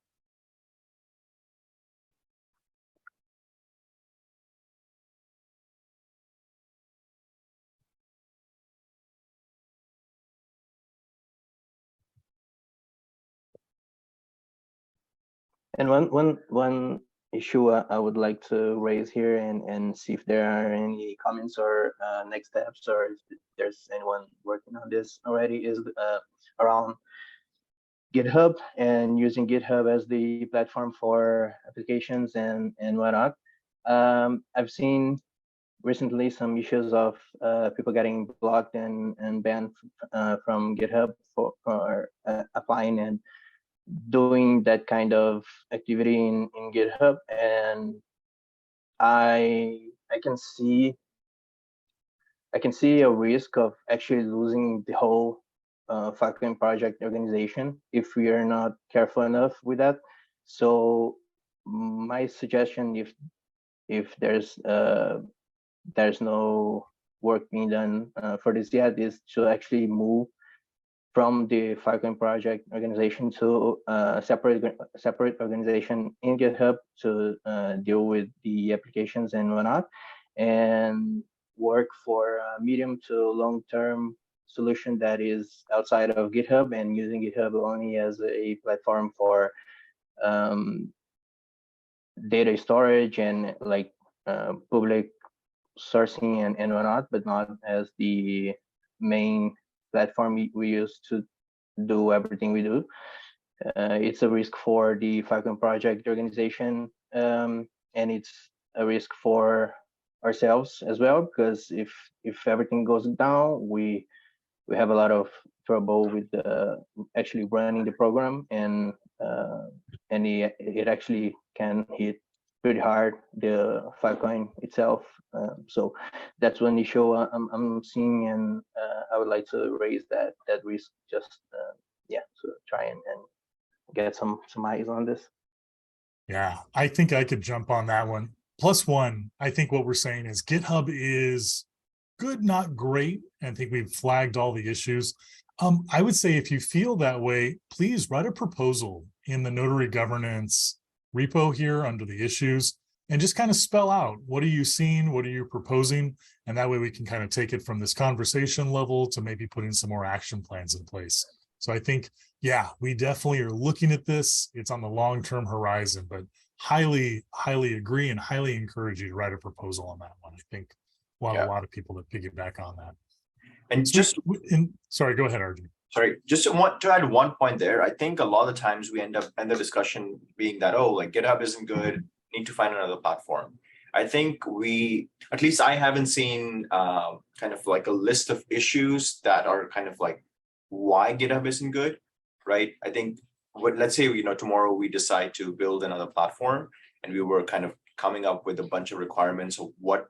And one issue I would like to raise here and see if there are any comments or next steps, or if there's anyone working on this already, is around GitHub and using GitHub as the platform for applications and whatnot. I've seen recently some issues of people getting blocked and banned from GitHub for applying and doing that kind of activity in GitHub, and I can see a risk of actually losing the whole Filecoin project organization if we are not careful enough with that. So my suggestion, if there's no work being done for this yet, is to actually move from the Filecoin project organization to a separate organization in GitHub to deal with the applications and whatnot, and work for a medium to long-term solution that is outside of GitHub and using GitHub only as a platform for data storage and public sourcing and whatnot, but not as the main platform we use to do everything we do. It's a risk for the Filecoin project organization, and it's a risk for ourselves as well, because if everything goes down, we have a lot of trouble with actually running the program, and it actually can hit pretty hard the Filecoin itself. So that's one issue I'm seeing, and I would like to raise that risk, just to try and get some eyes on this. Yeah, I think I could jump on that one. Plus one, I think what we're saying is GitHub is good, not great. I think we've flagged all the issues. I would say if you feel that way, please write a proposal in the notary governance repo here under the issues and just kind of spell out, what are you seeing? What are you proposing? And that way we can kind of take it from this conversation level to maybe putting some more action plans in place. So I think, yeah, we definitely are looking at this. It's on the long-term horizon, but highly agree and highly encourage you to write a proposal on that one. I think we'll have a lot of people that piggyback on that. And sorry, go ahead, Arjun. Sorry, just want to add one point there. I think a lot of the times we end the discussion being that, oh, like GitHub isn't good, need to find another platform. I think at least I haven't seen kind of like a list of issues that are kind of like why GitHub isn't good, right? I think let's say, tomorrow we decide to build another platform and we were kind of coming up with a bunch of requirements of what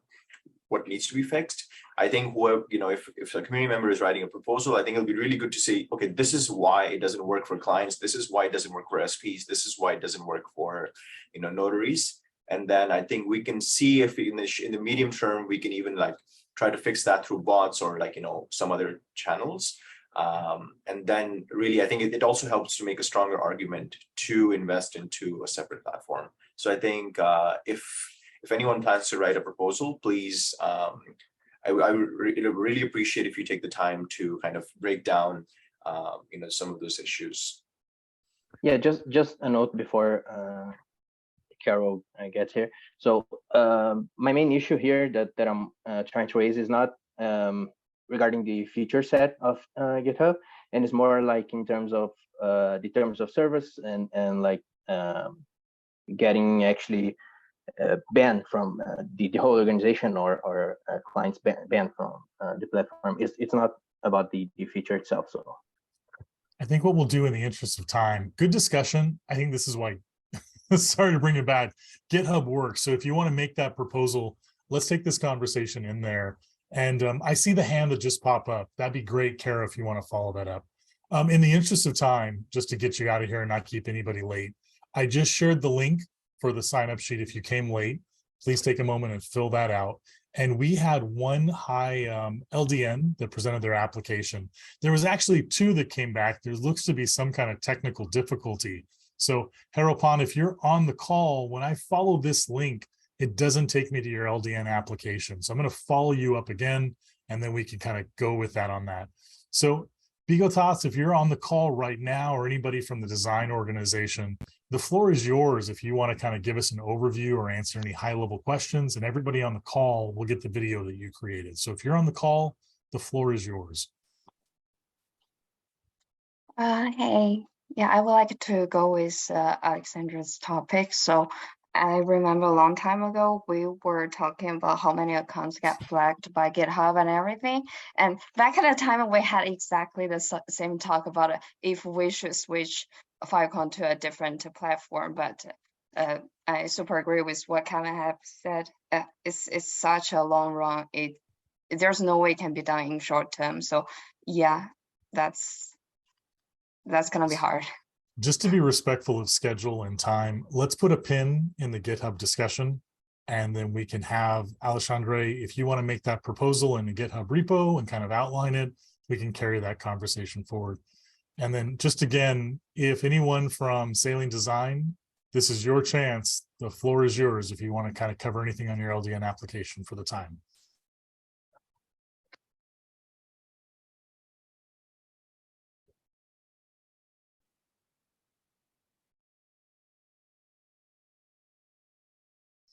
needs to be fixed. I think whoever, if a community member is writing a proposal, I think it'll be really good to say, okay, this is why it doesn't work for clients. This is why it doesn't work for SPs. This is why it doesn't work for, notaries. And then I think we can see if in the medium term, we can even like try to fix that through bots or like, some other channels. And then really, I think it also helps to make a stronger argument to invest into a separate platform. So I think if anyone plans to write a proposal, please, I would really appreciate if you take the time to kind of break down, some of those issues. Yeah, just a note before Carol gets here. So my main issue here that I'm trying to raise is not regarding the feature set of GitHub, and it's more like in terms of the terms of service and like getting actually banned from the whole organization or clients banned from the platform. It's not about the feature itself. So I think what we'll do in the interest of time, good discussion. I think this is why, sorry to bring it back, GitHub works. So if you want to make that proposal, let's take this conversation in there. And I see the hand that just popped up. That'd be great, Kara, if you want to follow that up. In the interest of time, just to get you out of here and not keep anybody late, I just shared the link for the sign-up sheet. If you came late, please take a moment and fill that out. And we had one high LDN that presented their application. There was actually two that came back. There looks to be some kind of technical difficulty. So Harapan, if you're on the call, when I follow this link, it doesn't take me to your LDN application. So I'm going to follow you up again, and then we can kind of go with that on that. So Bigotas, if you're on the call right now, or anybody from the design organization, the floor is yours if you want to kind of give us an overview or answer any high-level questions, and everybody on the call will get the video that you created. So if you're on the call, the floor is yours. Hey, yeah, I would like to go with Alexandra's topic. So I remember a long time ago, we were talking about how many accounts get flagged by GitHub and everything. And back at the time, we had exactly the same talk about if we should switch Filecoin to a different platform. But I super agree with what Kevin have said. It's such a long run. There's no way it can be done in short term. So yeah, that's gonna be hard. Just to be respectful of schedule and time, let's put a pin in the GitHub discussion, and then we can have Alexandre, if you want to make that proposal in the GitHub repo and kind of outline it, we can carry that conversation forward. And then just again, if anyone from Sailing Design, this is your chance. The floor is yours if you want to kind of cover anything on your LDN application for the time.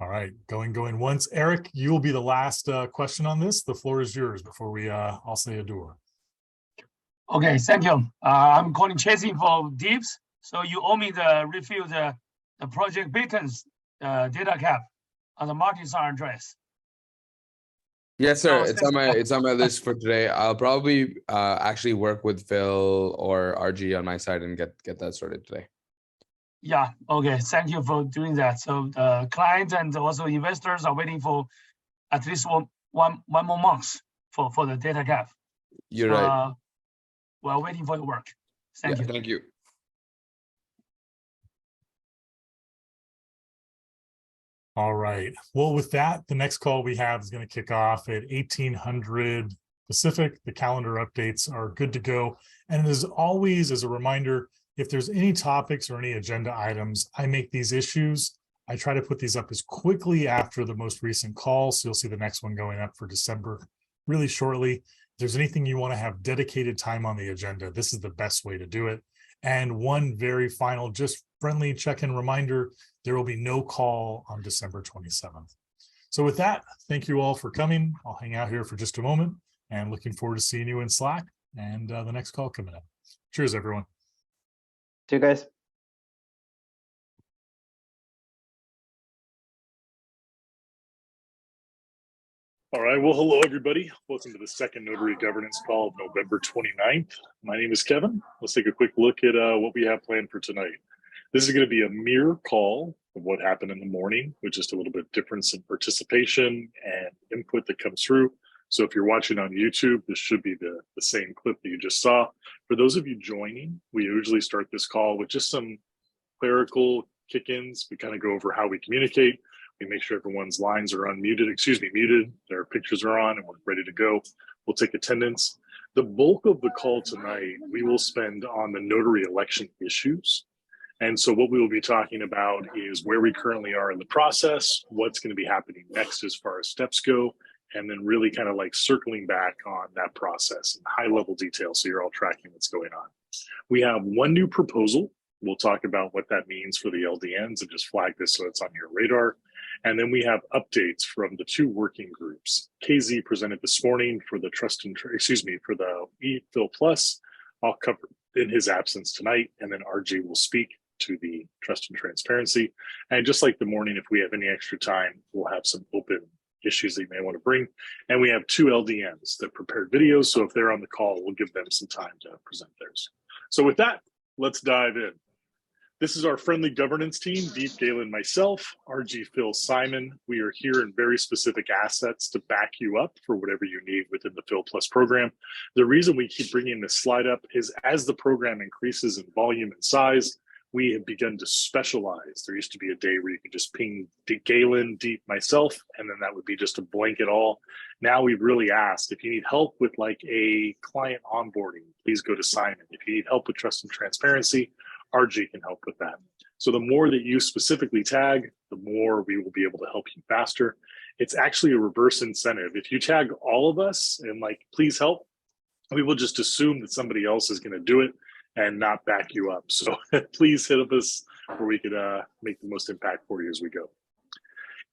All right, going once. Eric, you will be the last question on this. The floor is yours before we I'll say adieu. Okay, thank you. I'm calling chasing for Dips. So you owe me the refill the project Bacon's data cap on the multi-sign address. Yes, sir. So It's on my list for today. I'll probably actually work with Phil or RG on my side and get that sorted today. Yeah, okay. Thank you for doing that. So the client and also investors are waiting for at least one more month for the data cap. You're right. We're waiting for the work. Thank you. Thank you. All right. Well, with that, the next call we have is going to kick off at 1800 Pacific. The calendar updates are good to go. And as always, as a reminder, if there's any topics or any agenda items, I make these issues. I try to put these up as quickly after the most recent call. So you'll see the next one going up for December really shortly. If there's anything you want to have dedicated time on the agenda, this is the best way to do it. And one very final, just friendly check-in reminder, there will be no call on December 27th. So with that, thank you all for coming. I'll hang out here for just a moment and looking forward to seeing you in Slack and the next call coming up. Cheers, everyone. see you guys. All right. Well, hello, everybody. Welcome to the second Notary Governance call of November 29th. My name is Kevin. Let's take a quick look at what we have planned for tonight. This is going to be a mirror call of what happened in the morning, with just a little bit difference in participation and input that comes through. So if you're watching on YouTube, this should be the same clip that you just saw. For those of you joining, we usually start this call with just some clerical kick-ins. We kind of go over how we communicate. We make sure everyone's lines are muted, their pictures are on, and we're ready to go. We'll take attendance. The bulk of the call tonight, we will spend on the notary election issues. And so what we will be talking about is where we currently are in the process, what's going to be happening next as far as steps go, and then really kind of like circling back on that process in high level detail so you're all tracking what's going on. We have one new proposal. We'll talk about what that means for the LDNs and just flag this so it's on your radar. And then we have updates from the two working groups. KZ presented this morning for the for the eFil Plus. I'll cover in his absence tonight, and then RG will speak to the trust and transparency. And just like the morning, if we have any extra time, we'll have some open issues that you may want to bring. And we have two LDNs that prepared videos. So if they're on the call, we'll give them some time to present theirs. So with that, let's dive in. This is our friendly governance team, Deep, Galen, myself, RG, Phil, Simon. We are here in very specific assets to back you up for whatever you need within the Phil Plus program. The reason we keep bringing this slide up is as the program increases in volume and size, we have begun to specialize. There used to be a day where you could just ping Galen, Deep, myself, and then that would be just a blanket all. Now we've really asked, if you need help with like a client onboarding, please go to Simon. If you need help with trust and transparency, RG can help with that. So the more that you specifically tag, the more we will be able to help you faster. It's actually a reverse incentive. If you tag all of us and like, please help, we will just assume that somebody else is going to do it and not back you up. So please hit up us where we could make the most impact for you as we go.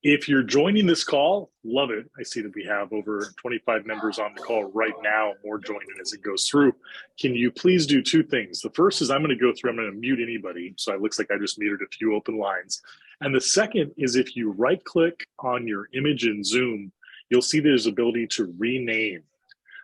If you're joining this call, love it. I see that we have over 25 members on the call right now, more joining as it goes through. Can you please do two things? The first is I'm going to go through, I'm going to mute anybody. So it looks like I just muted a few open lines. And the second is if you right click on your image in Zoom, you'll see there's ability to rename.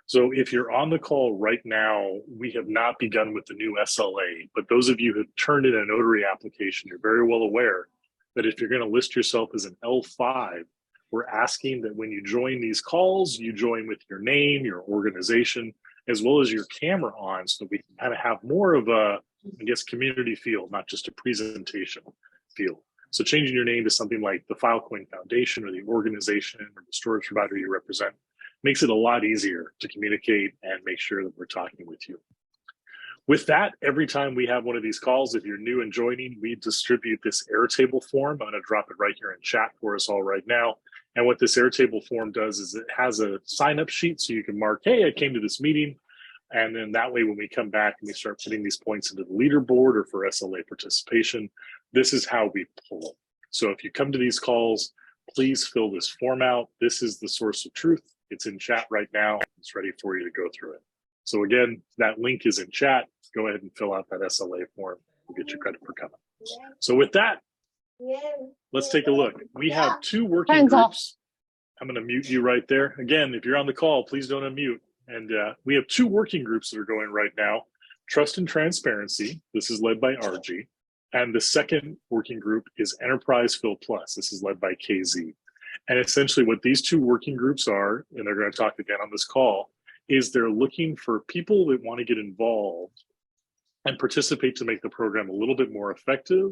So if you're on the call right now, we have not begun with the new SLA, but those of you who have turned in a notary application, you're very well aware that if you're going to list yourself as an L5, we're asking that when you join these calls, you join with your name, your organization, as well as your camera on so that we can kind of have more of a, I guess, community feel, not just a presentation feel. So changing your name to something like the Filecoin Foundation or the organization or the storage provider you represent makes it a lot easier to communicate and make sure that we're talking with you. With that, every time we have one of these calls, if you're new and joining, we distribute this Airtable form. I'm going to drop it right here in chat for us all right now. And what this Airtable form does is it has a sign-up sheet so you can mark, hey, I came to this meeting. And then that way, when we come back and we start putting these points into the leaderboard or for SLA participation, this is how we pull. So if you come to these calls, please fill this form out. This is the source of truth. It's in chat right now. It's ready for you to go through it. So again, that link is in chat. Go ahead and fill out that SLA form. We'll get you credit for coming. So with that, let's take a look. We have two working groups. I'm going to mute you right there. Again, if you're on the call, please don't unmute. And we have two working groups that are going right now. Trust and Transparency. This is led by RG. And the second working group is Enterprise Phil Plus. This is led by KZ. And essentially what these two working groups are, and they're going to talk again on this call, is they're looking for people that want to get involved and participate to make the program a little bit more effective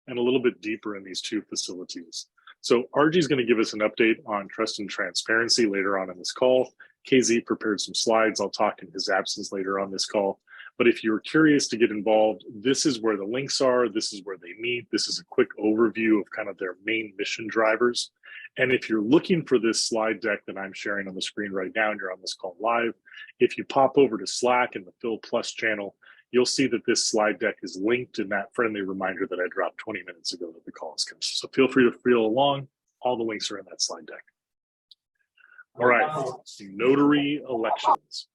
and a little bit deeper in these two facilities. So RG is going to give us an update on trust and transparency later on in this call. KZ prepared some slides. I'll talk in his absence later on this call. But if you're curious to get involved, this is where the links are. This is where they meet. This is a quick overview of kind of their main mission drivers. And if you're looking for this slide deck that I'm sharing on the screen right now and you're on this call live, if you pop over to Slack and the Phil Plus channel, you'll see that this slide deck is linked in that friendly reminder that I dropped 20 minutes ago that the call is coming. So feel free to feel along. All the links are in that slide deck. All right, notary elections.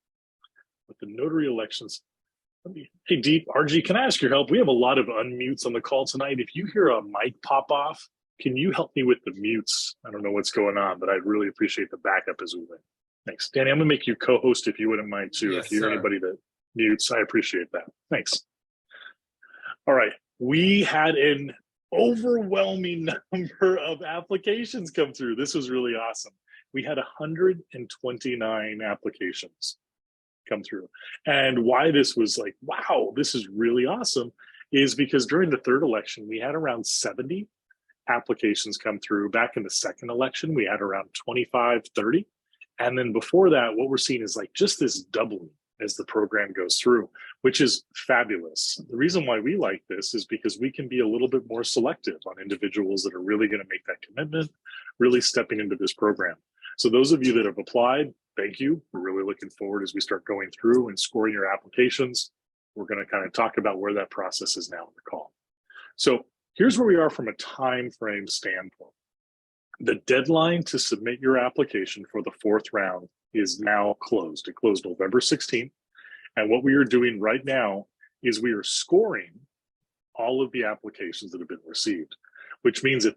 With the notary elections, hey, Deep, RG, can I ask your help? We have a lot of unmutes on the call tonight. If you hear a mic pop off, can you help me with the mutes? I don't know what's going on, but I'd really appreciate the backup as we went. Thanks. Danny, I'm going to make you co-host if you wouldn't mind too. Yes, if you hear sir. anybody that mutes, I appreciate that. Thanks. All right. We had an overwhelming number of applications come through. This was really awesome. We had 129 applications come through. And why this was like, wow, this is really awesome, is because during the third election, we had around 70. applications come through. Back in the second election, we had around 25, 30. And then before that, what we're seeing is like just this doubling as the program goes through, which is fabulous. The reason why we like this is because we can be a little bit more selective on individuals that are really going to make that commitment, really stepping into this program. So those of you that have applied, thank you. We're really looking forward as we start going through and scoring your applications. We're going to kind of talk about where that process is now in the call. So here's where we are from a time frame standpoint. The deadline to submit your application for the fourth round is now closed. It closed November 16th. And what we are doing right now is we are scoring all of the applications that have been received, which means if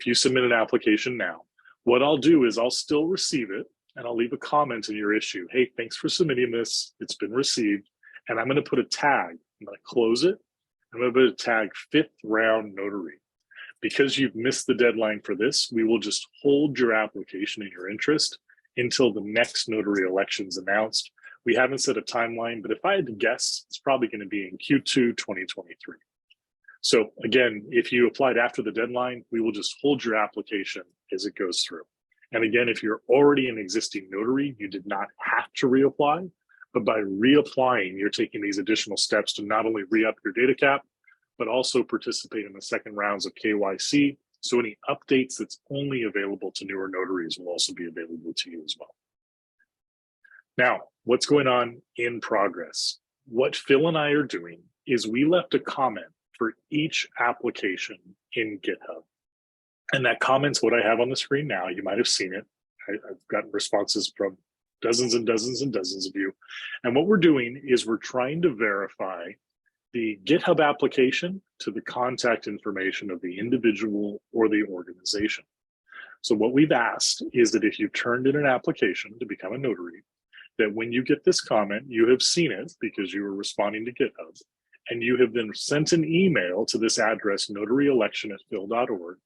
you submit an application now, what I'll do is I'll still receive it and I'll leave a comment in your issue. Hey, thanks for submitting this. It's been received. And I'm going to put a tag. I'm going to close it. I'm going to put a tag 5th round notary. Because you've missed the deadline for this, we will just hold your application in your interest until the next notary election is announced. We haven't set a timeline, but if I had to guess, it's probably going to be in Q2 2023. So again, if you applied after the deadline, we will just hold your application as it goes through. And again, if you're already an existing notary, you did not have to reapply, but by reapplying, you're taking these additional steps to not only re-up your data cap, but also participate in the second rounds of KYC. So any updates that's only available to newer notaries will also be available to you as well. Now, what's going on in progress? What Phil and I are doing is we left a comment for each application in GitHub. And that comment's what I have on the screen now. You might have seen it. I've gotten responses from dozens and dozens and dozens of you. And what we're doing is we're trying to verify the GitHub application to the contact information of the individual or the organization. So what we've asked is that if you've turned in an application to become a notary, that when you get this comment, you have seen it because you were responding to GitHub, and you have then sent an email to this address, notaryelection@phil.org,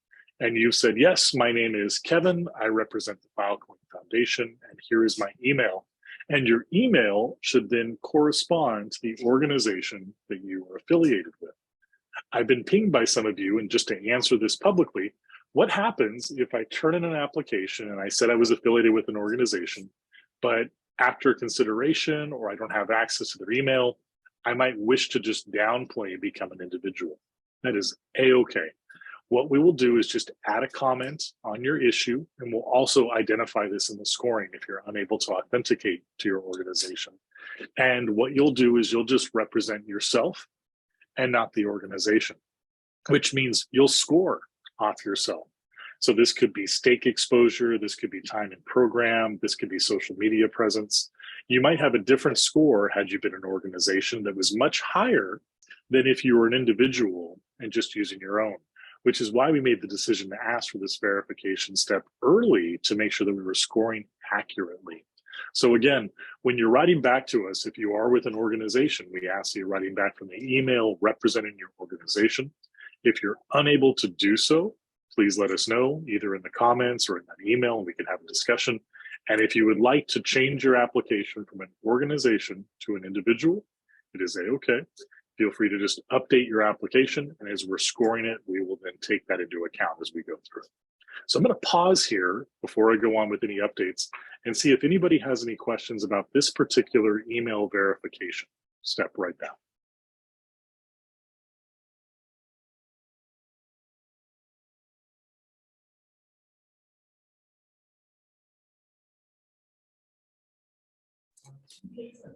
and you said, yes, my name is Kevin, I represent the Filecoin Foundation, and here is my email. And your email should then correspond to the organization that you are affiliated with. I've been pinged by some of you, and just to answer this publicly, what happens if I turn in an application and I said I was affiliated with an organization, but after consideration or I don't have access to their email, I might wish to just downplay become an individual? That is A-okay. What we will do is just add a comment on your issue, and we'll also identify this in the scoring if you're unable to authenticate to your organization. And what you'll do is you'll just represent yourself and not the organization, which means you'll score off yourself. So this could be stake exposure, this could be time in program, this could be social media presence. You might have a different score had you been an organization that was much higher than if you were an individual and just using your own, which is why we made the decision to ask for this verification step early to make sure that we were scoring accurately. So again, when you're writing back to us, if you are with an organization, we ask that you're writing back from the email representing your organization. If you're unable to do so, please let us know either in the comments or in that email, and we can have a discussion. And if you would like to change your application from an organization to an individual, it is A-okay. Feel free to just update your application, and as we're scoring it, we will then take that into account as we go through. So I'm going to pause here before I go on with any updates and see if anybody has any questions about this particular email verification step right now.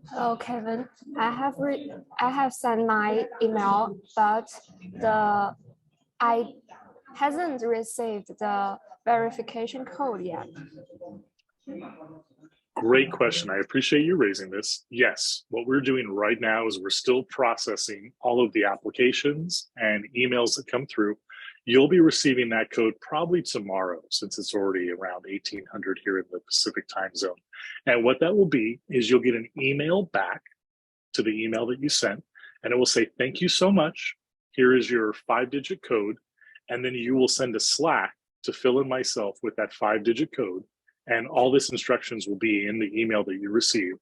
Hello, Kevin. I have sent my email, but I hasn't received the verification code yet. Great question. I appreciate you raising this. Yes, what we're doing right now is we're still processing all of the applications and emails that come through. You'll be receiving that code probably tomorrow, since it's already around 1800 here in the Pacific time zone. And what that will be is you'll get an email back to the email that you sent, and it will say, thank you so much. Here is your 5-digit code. And then you will send a Slack to Phil and myself with that 5-digit code. And all this instructions will be in the email that you receive.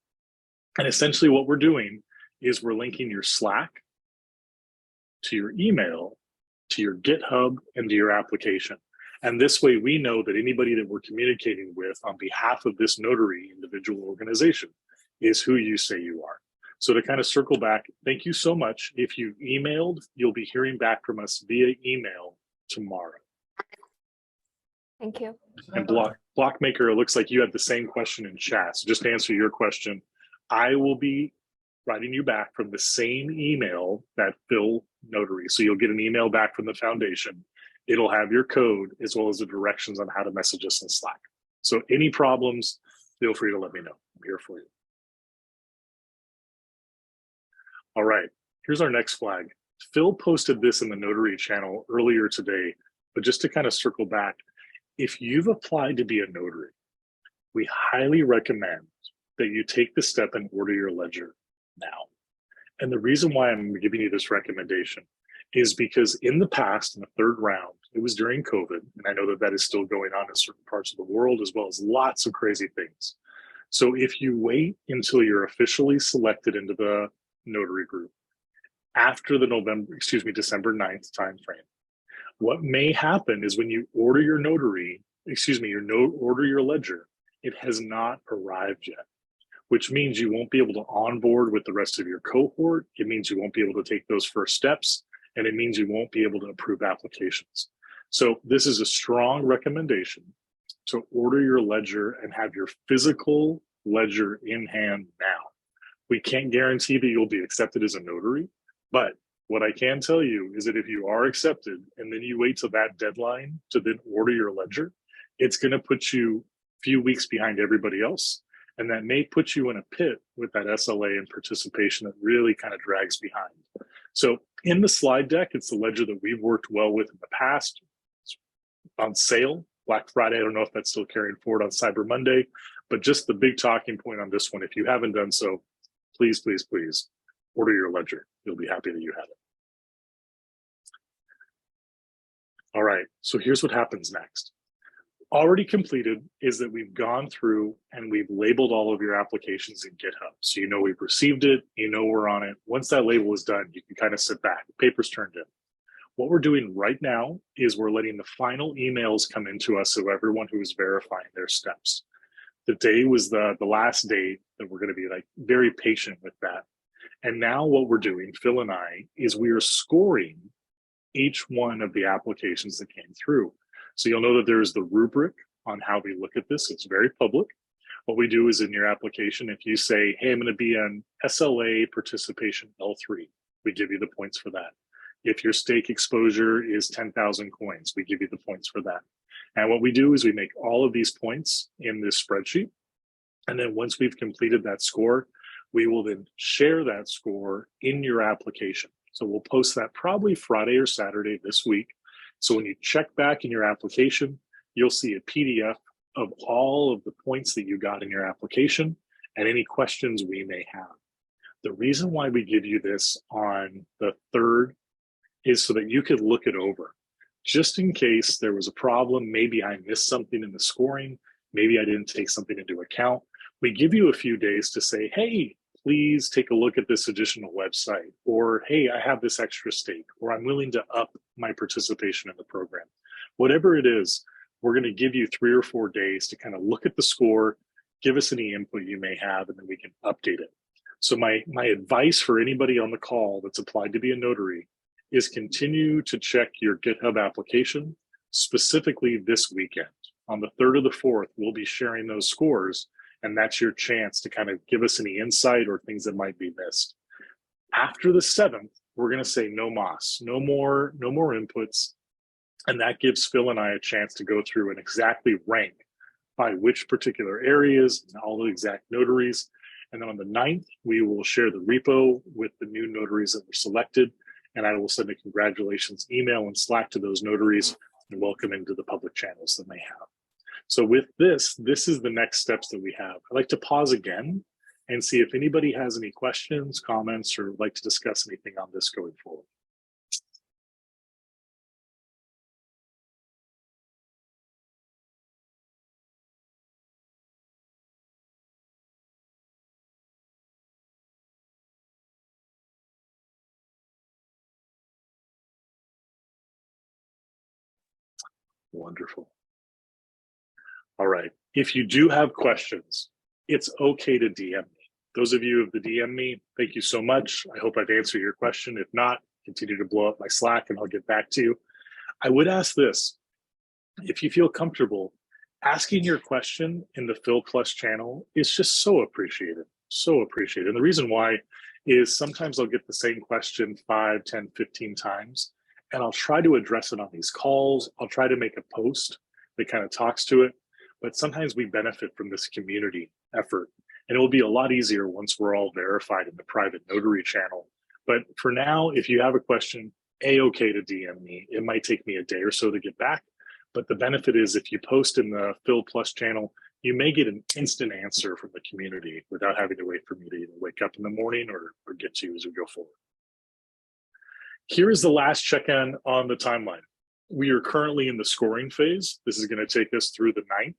And essentially what we're doing is we're linking your Slack to your email to your GitHub and to your application. And this way we know that anybody that we're communicating with on behalf of this notary individual organization is who you say you are. So to kind of circle back, thank you so much. If you emailed, you'll be hearing back from us via email tomorrow. Thank you. And Blockmaker, it looks like you had the same question in chat. So just to answer your question, I will be writing you back from the same email that Phil Notary. So you'll get an email back from the foundation. It'll have your code as well as the directions on how to message us in Slack. So any problems, feel free to let me know. I'm here for you. All right, here's our next flag. Phil posted this in the Notary channel earlier today, but just to kind of circle back, if you've applied to be a notary, we highly recommend that you take the step and order your ledger now. And the reason why I'm giving you this recommendation is because in the past, in the third round, it was during COVID, and I know that that is still going on in certain parts of the world, as well as lots of crazy things. So if you wait until you're officially selected into the notary group after the December 9th timeframe, what may happen is when you order your order your ledger, it has not arrived yet, which means you won't be able to onboard with the rest of your cohort. It means you won't be able to take those first steps, and it means you won't be able to approve applications. So this is a strong recommendation to order your ledger and have your physical ledger in hand now. We can't guarantee that you'll be accepted as a notary, but what I can tell you is that if you are accepted and then you wait till that deadline to then order your ledger, it's going to put you a few weeks behind everybody else. And that may put you in a pit with that SLA and participation that really kind of drags behind. So in the slide deck, it's the ledger that we've worked well with in the past. It's on sale, Black Friday. I don't know if that's still carrying forward on Cyber Monday, but just the big talking point on this one, if you haven't done so, please, please, please order your ledger. You'll be happy that you have it. All right, so here's what happens next. Already completed is that we've gone through and we've labeled all of your applications in GitHub. So you know we've received it, you know we're on it. Once that label is done, you can kind of sit back, paper's turned in. What we're doing right now is we're letting the final emails come into us of everyone who is verifying their steps. The day was the last day that we're going to be like very patient with that. And now what we're doing, Phil and I, is we are scoring each one of the applications that came through. So you'll know that there's the rubric on how we look at this. It's very public. What we do is in your application, if you say, hey, I'm going to be an SLA participation L3, we give you the points for that. If your stake exposure is 10,000 coins, we give you the points for that. And what we do is we make all of these points in this spreadsheet. And then once we've completed that score, we will then share that score in your application. So we'll post that probably Friday or Saturday this week. So when you check back in your application, you'll see a PDF of all of the points that you got in your application and any questions we may have. The reason why we give you this on the 3rd is so that you could look it over. Just in case there was a problem, maybe I missed something in the scoring, maybe I didn't take something into account. We give you a few days to say, hey, please take a look at this additional website, or hey, I have this extra stake, or I'm willing to up my participation in the program. Whatever it is, we're going to give you 3 or 4 days to kind of look at the score, give us any input you may have, and then we can update it. So my advice for anybody on the call that's applied to be a notary is continue to check your GitHub application, specifically this weekend. On the 3rd or the 4th, we'll be sharing those scores, and that's your chance to kind of give us any insight or things that might be missed. After the 7th, we're going to say no mas, no more inputs. And that gives Phil and I a chance to go through and exactly rank by which particular areas and all the exact notaries. And then on the 9th, we will share the repo with the new notaries that were selected. And I will send a congratulations email and Slack to those notaries and welcome into the public channels that they have. So with this is the next steps that we have. I'd like to pause again and see if anybody has any questions, comments, or would like to discuss anything on this going forward. Wonderful. All right. If you do have questions, it's okay to DM me. Those of you who have DM me, thank you so much. I hope I've answered your question. If not, continue to blow up my Slack and I'll get back to you. I would ask this, if you feel comfortable, asking your question in the Phil Plus channel is just so appreciated, so appreciated. And the reason why is sometimes I'll get the same question 5, 10, 15 times, and I'll try to address it on these calls. I'll try to make a post that kind of talks to it, but sometimes we benefit from this community effort. And it will be a lot easier once we're all verified in the private notary channel. But for now, if you have a question, A-okay to DM me. It might take me a day or so to get back. But the benefit is if you post in the Phil Plus channel, you may get an instant answer from the community without having to wait for me to either wake up in the morning or get to you as we go forward. Here is the last check-in on the timeline. We are currently in the scoring phase. This is going to take us through the 9th.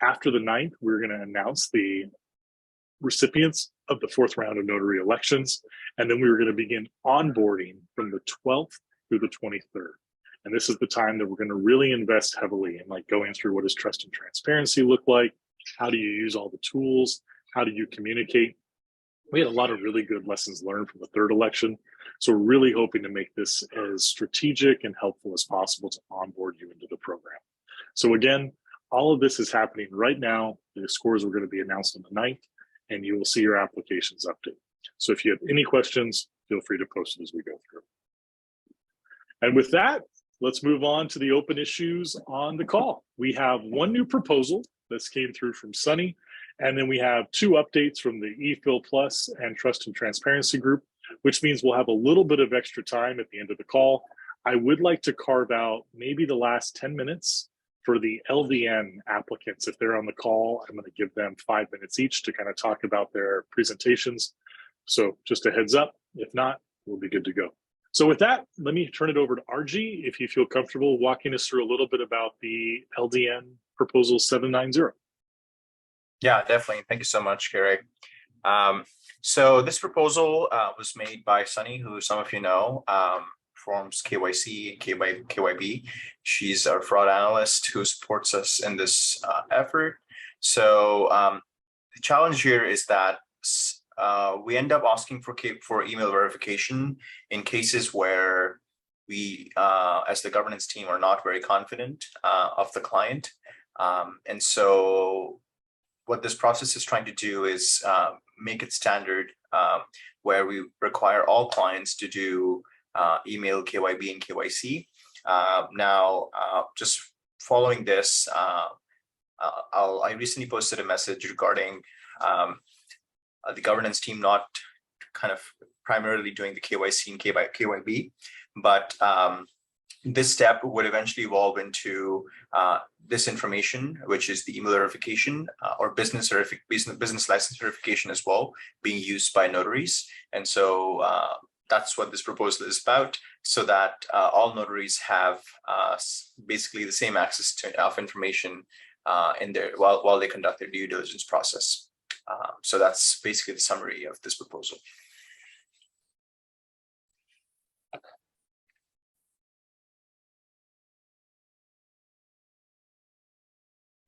After the 9th, we're going to announce the recipients of the 4th round of notary elections. And then we were going to begin onboarding from the 12th through the 23rd. And this is the time that we're going to really invest heavily in, like, going through what does trust and transparency look like? How do you use all the tools? How do you communicate? We had a lot of really good lessons learned from the 3rd election. So we're really hoping to make this as strategic and helpful as possible to onboard you into the program. So again, all of this is happening right now. The scores are going to be announced on the 9th, and you will see your applications update. So if you have any questions, feel free to post it as we go through. And with that, let's move on to the open issues on the call. We have one new proposal that came through from Sunny, and then we have 2 updates from the ePhil Plus and Trust and Transparency group, which means we'll have a little bit of extra time at the end of the call. I would like to carve out maybe the last 10 minutes for the LDN applicants. If they're on the call, I'm going to give them 5 minutes each to kind of talk about their presentations. So just a heads up, if not, we'll be good to go. So with that, let me turn it over to RG, if you feel comfortable walking us through a little bit about the LDN proposal 790. Yeah, definitely. Thank you so much, Gary. So this proposal was made by Sunny, who some of you know, forms KYC and KYB. She's our fraud analyst who supports us in this effort. So the challenge here is that we end up asking for email verification in cases where we, as the governance team, are not very confident of the client. And so what this process is trying to do is make it standard, where we require all clients to do email KYB and KYC. Now, just following this, I recently posted a message regarding the governance team not kind of primarily doing the KYC and KYB, but this step would eventually evolve into this information, which is the email verification or business license verification as well, being used by notaries. And so that's what this proposal is about, so that all notaries have basically the same access to information in their while they conduct their due diligence process. So that's basically the summary of this proposal.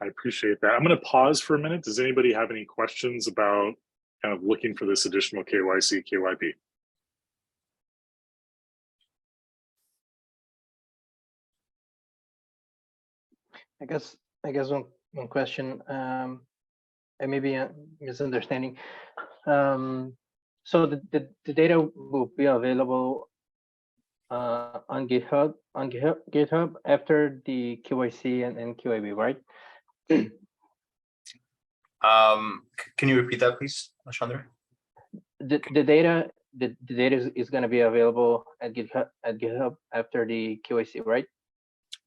I appreciate that. I'm going to pause for a minute. Does anybody have any questions about kind of looking for this additional KYC, KYB? I guess one question, and maybe a misunderstanding. So the data will be available on GitHub after the KYC and QAB, right? Can you repeat that, please, Chandra? The data is going to be available at GitHub after the KYC, right?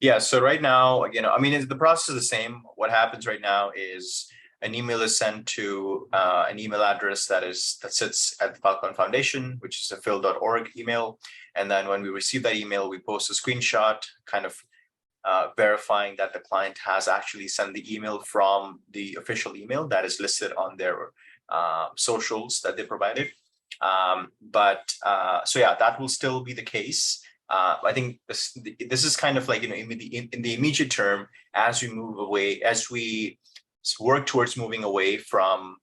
Yeah. So right now, I mean, the process is the same. What happens right now is an email is sent to an email address that sits at the Filecoin Foundation, which is a phil.org email. And then when we receive that email, we post a screenshot, kind of verifying that the client has actually sent the email from the official email that is listed on their socials that they provided. So yeah, that will still be the case. I think this is kind of like, you know, in the immediate term, as we move away, as we work towards moving away from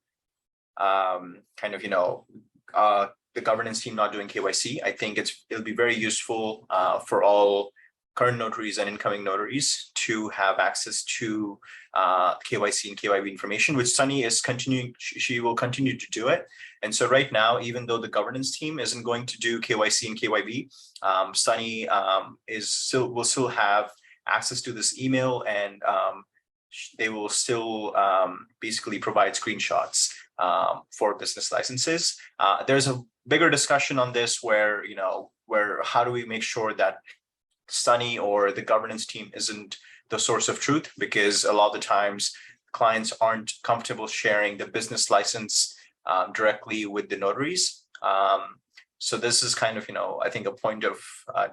kind of, you know, the governance team not doing KYC. I think it'll be very useful for all current notaries and incoming notaries to have access to KYC and KYB information, which Sunny is continuing. She will continue to do it. And so right now, even though the governance team isn't going to do KYC and KYB, Sunny will still have access to this email, and they will still basically provide screenshots for business licenses. There's a bigger discussion on this where, you know, how do we make sure that Sunny or the governance team isn't the source of truth, because a lot of the times clients aren't comfortable sharing the business license directly with the notaries. So this is kind of, you know, I think a point of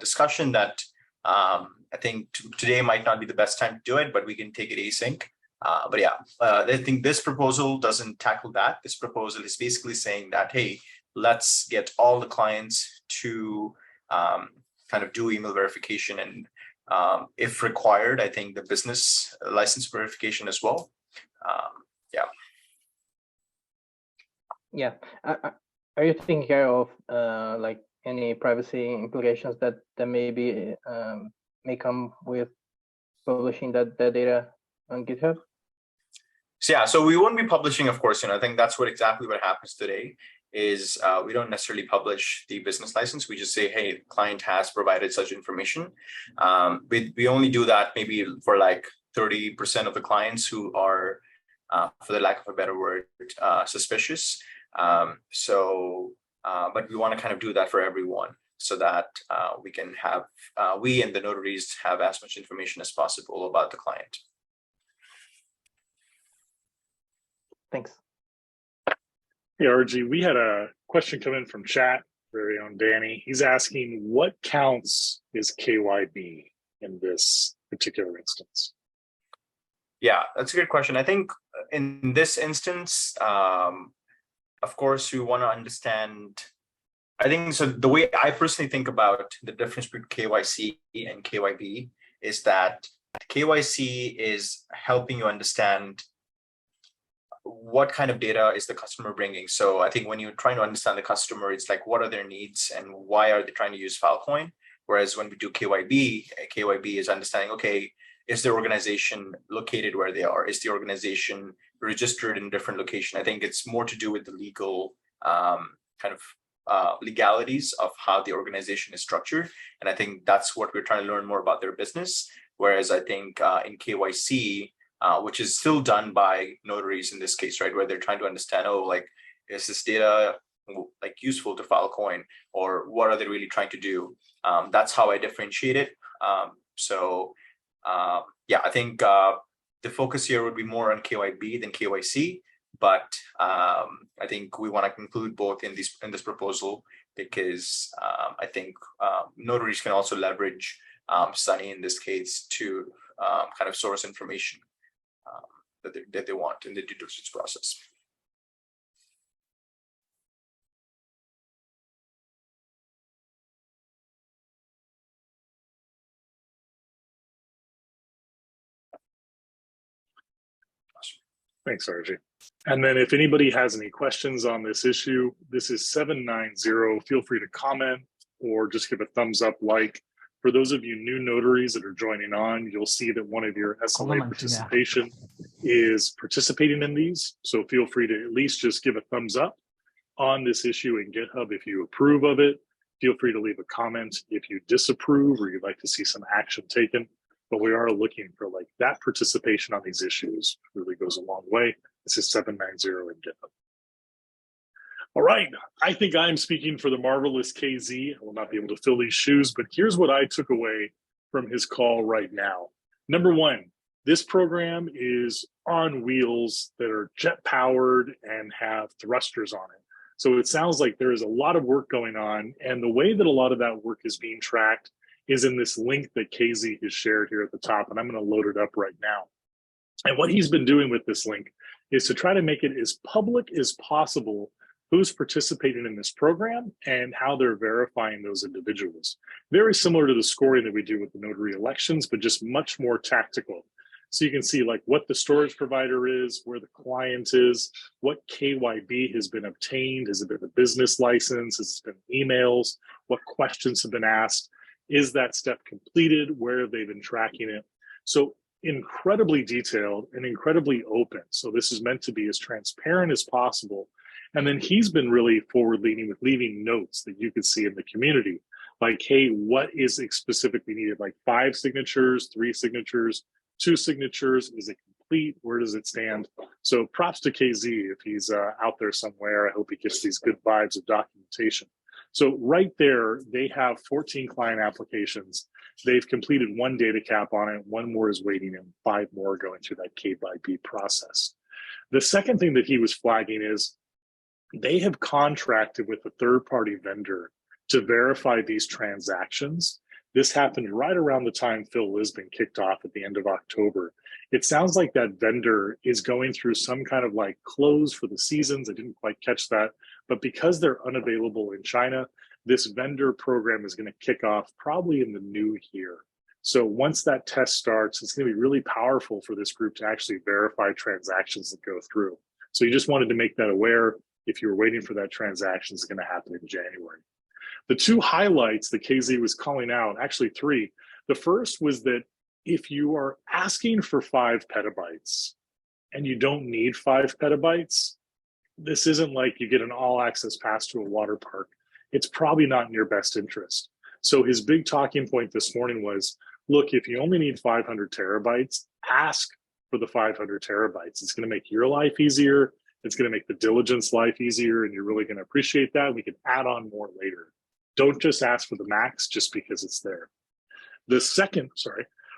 discussion that I think today might not be the best time to do it, but we can take it async. But yeah, I think this proposal doesn't tackle that. This proposal is basically saying that, hey, let's get all the clients to kind of do email verification, and if required, I think the business license verification as well. Yeah. Yeah. Are you taking care of like any privacy implications that maybe may come with publishing that data on GitHub? So yeah, so we won't be publishing, of course. You know, I think that's exactly what happens today. Is we don't necessarily publish the business license. We just say, hey, the client has provided such information. We only do that maybe for like 30% of the clients who are, for the lack of a better word, suspicious. But we want to kind of do that for everyone, so that we can have, we and the notaries have as much information as possible about the client. Thanks. Hey, RG, we had a question come in from chat, very own Danny. He's asking, what counts is KYB in this particular instance? Yeah, that's a good question. I think in this instance, of course, we want to understand, I think, so the way I personally think about the difference between KYC and KYB is that KYC is helping you understand what kind of data is the customer bringing. So I think when you're trying to understand the customer, it's like, what are their needs and why are they trying to use Filecoin? Whereas when we do KYB, KYB is understanding, okay, is their organization located where they are? Is the organization registered in a different location? I think it's more to do with the legal kind of legalities of how the organization is structured. And I think that's what we're trying to learn more about their business. Whereas I think in KYC, which is still done by notaries in this case, right, where they're trying to understand, oh, like, is this data like useful to Filecoin, or what are they really trying to do? That's how I differentiate it. Yeah, I think the focus here would be more on KYB than KYC, but I think we want to include both in this proposal, because I think notaries can also leverage Sunny in this case to kind of source information that they want in the due diligence process. Thanks, RG. And then if anybody has any questions on this issue, this is 790. Feel free to comment or just give a thumbs up, like. For those of you new notaries that are joining on, you'll see that one of your SLA participation is participating in these. So feel free to at least just give a thumbs up on this issue in GitHub if you approve of it. Feel free to leave a comment if you disapprove or you'd like to see some action taken. But we are looking for like that participation on these issues really goes a long way. This is 790 in GitHub. All right, I think I'm speaking for the marvelous KZ. I will not be able to fill these shoes, but here's what I took away from his call right now. Number one, this program is on wheels that are jet powered and have thrusters on it. So it sounds like there is a lot of work going on, and the way that a lot of that work is being tracked is in this link that KZ has shared here at the top, and I'm going to load it up right now. And what he's been doing with this link is to try to make it as public as possible who's participating in this program and how they're verifying those individuals. Very similar to the scoring that we do with the notary elections, but just much more tactical. So you can see like what the storage provider is, where the client is, what KYB has been obtained. Has it been a business license? Has it been emails? What questions have been asked? Is that step completed? Where have they been tracking it? So incredibly detailed and incredibly open. So this is meant to be as transparent as possible. And then he's been really forward leaning with leaving notes that you could see in the community. Like, hey, what is specifically needed? Like 5 signatures, 3 signatures, 2 signatures, is it complete? Where does it stand? So props to KZ if he's out there somewhere. I hope he gets these good vibes of documentation. So right there, they have 14 client applications. They've completed 1 data cap on it. 1 more is waiting and 5 more going through that KYB process. The second thing that he was flagging is they have contracted with a third-party vendor to verify these transactions. This happened right around the time Phil Lisbon kicked off at the end of October. It sounds like that vendor is going through some kind of like close for the seasons. I didn't quite catch that, but because they're unavailable in China, this vendor program is going to kick off probably in the new year. So once that test starts, it's going to be really powerful for this group to actually verify transactions that go through. So you just wanted to make that aware. If you were waiting for that transaction, it's going to happen in January. The 2 highlights that KZ was calling out, actually 3. The first was that if you are asking for 5 petabytes and you don't need 5 petabytes, this isn't like you get an all access pass to a water park. It's probably not in your best interest. So his big talking point this morning was, look, if you only need 500 terabytes, ask for the 500 terabytes. It's going to make your life easier. It's going to make the diligence life easier, and you're really going to appreciate that. We can add on more later. Don't just ask for the max just because it's there. The second,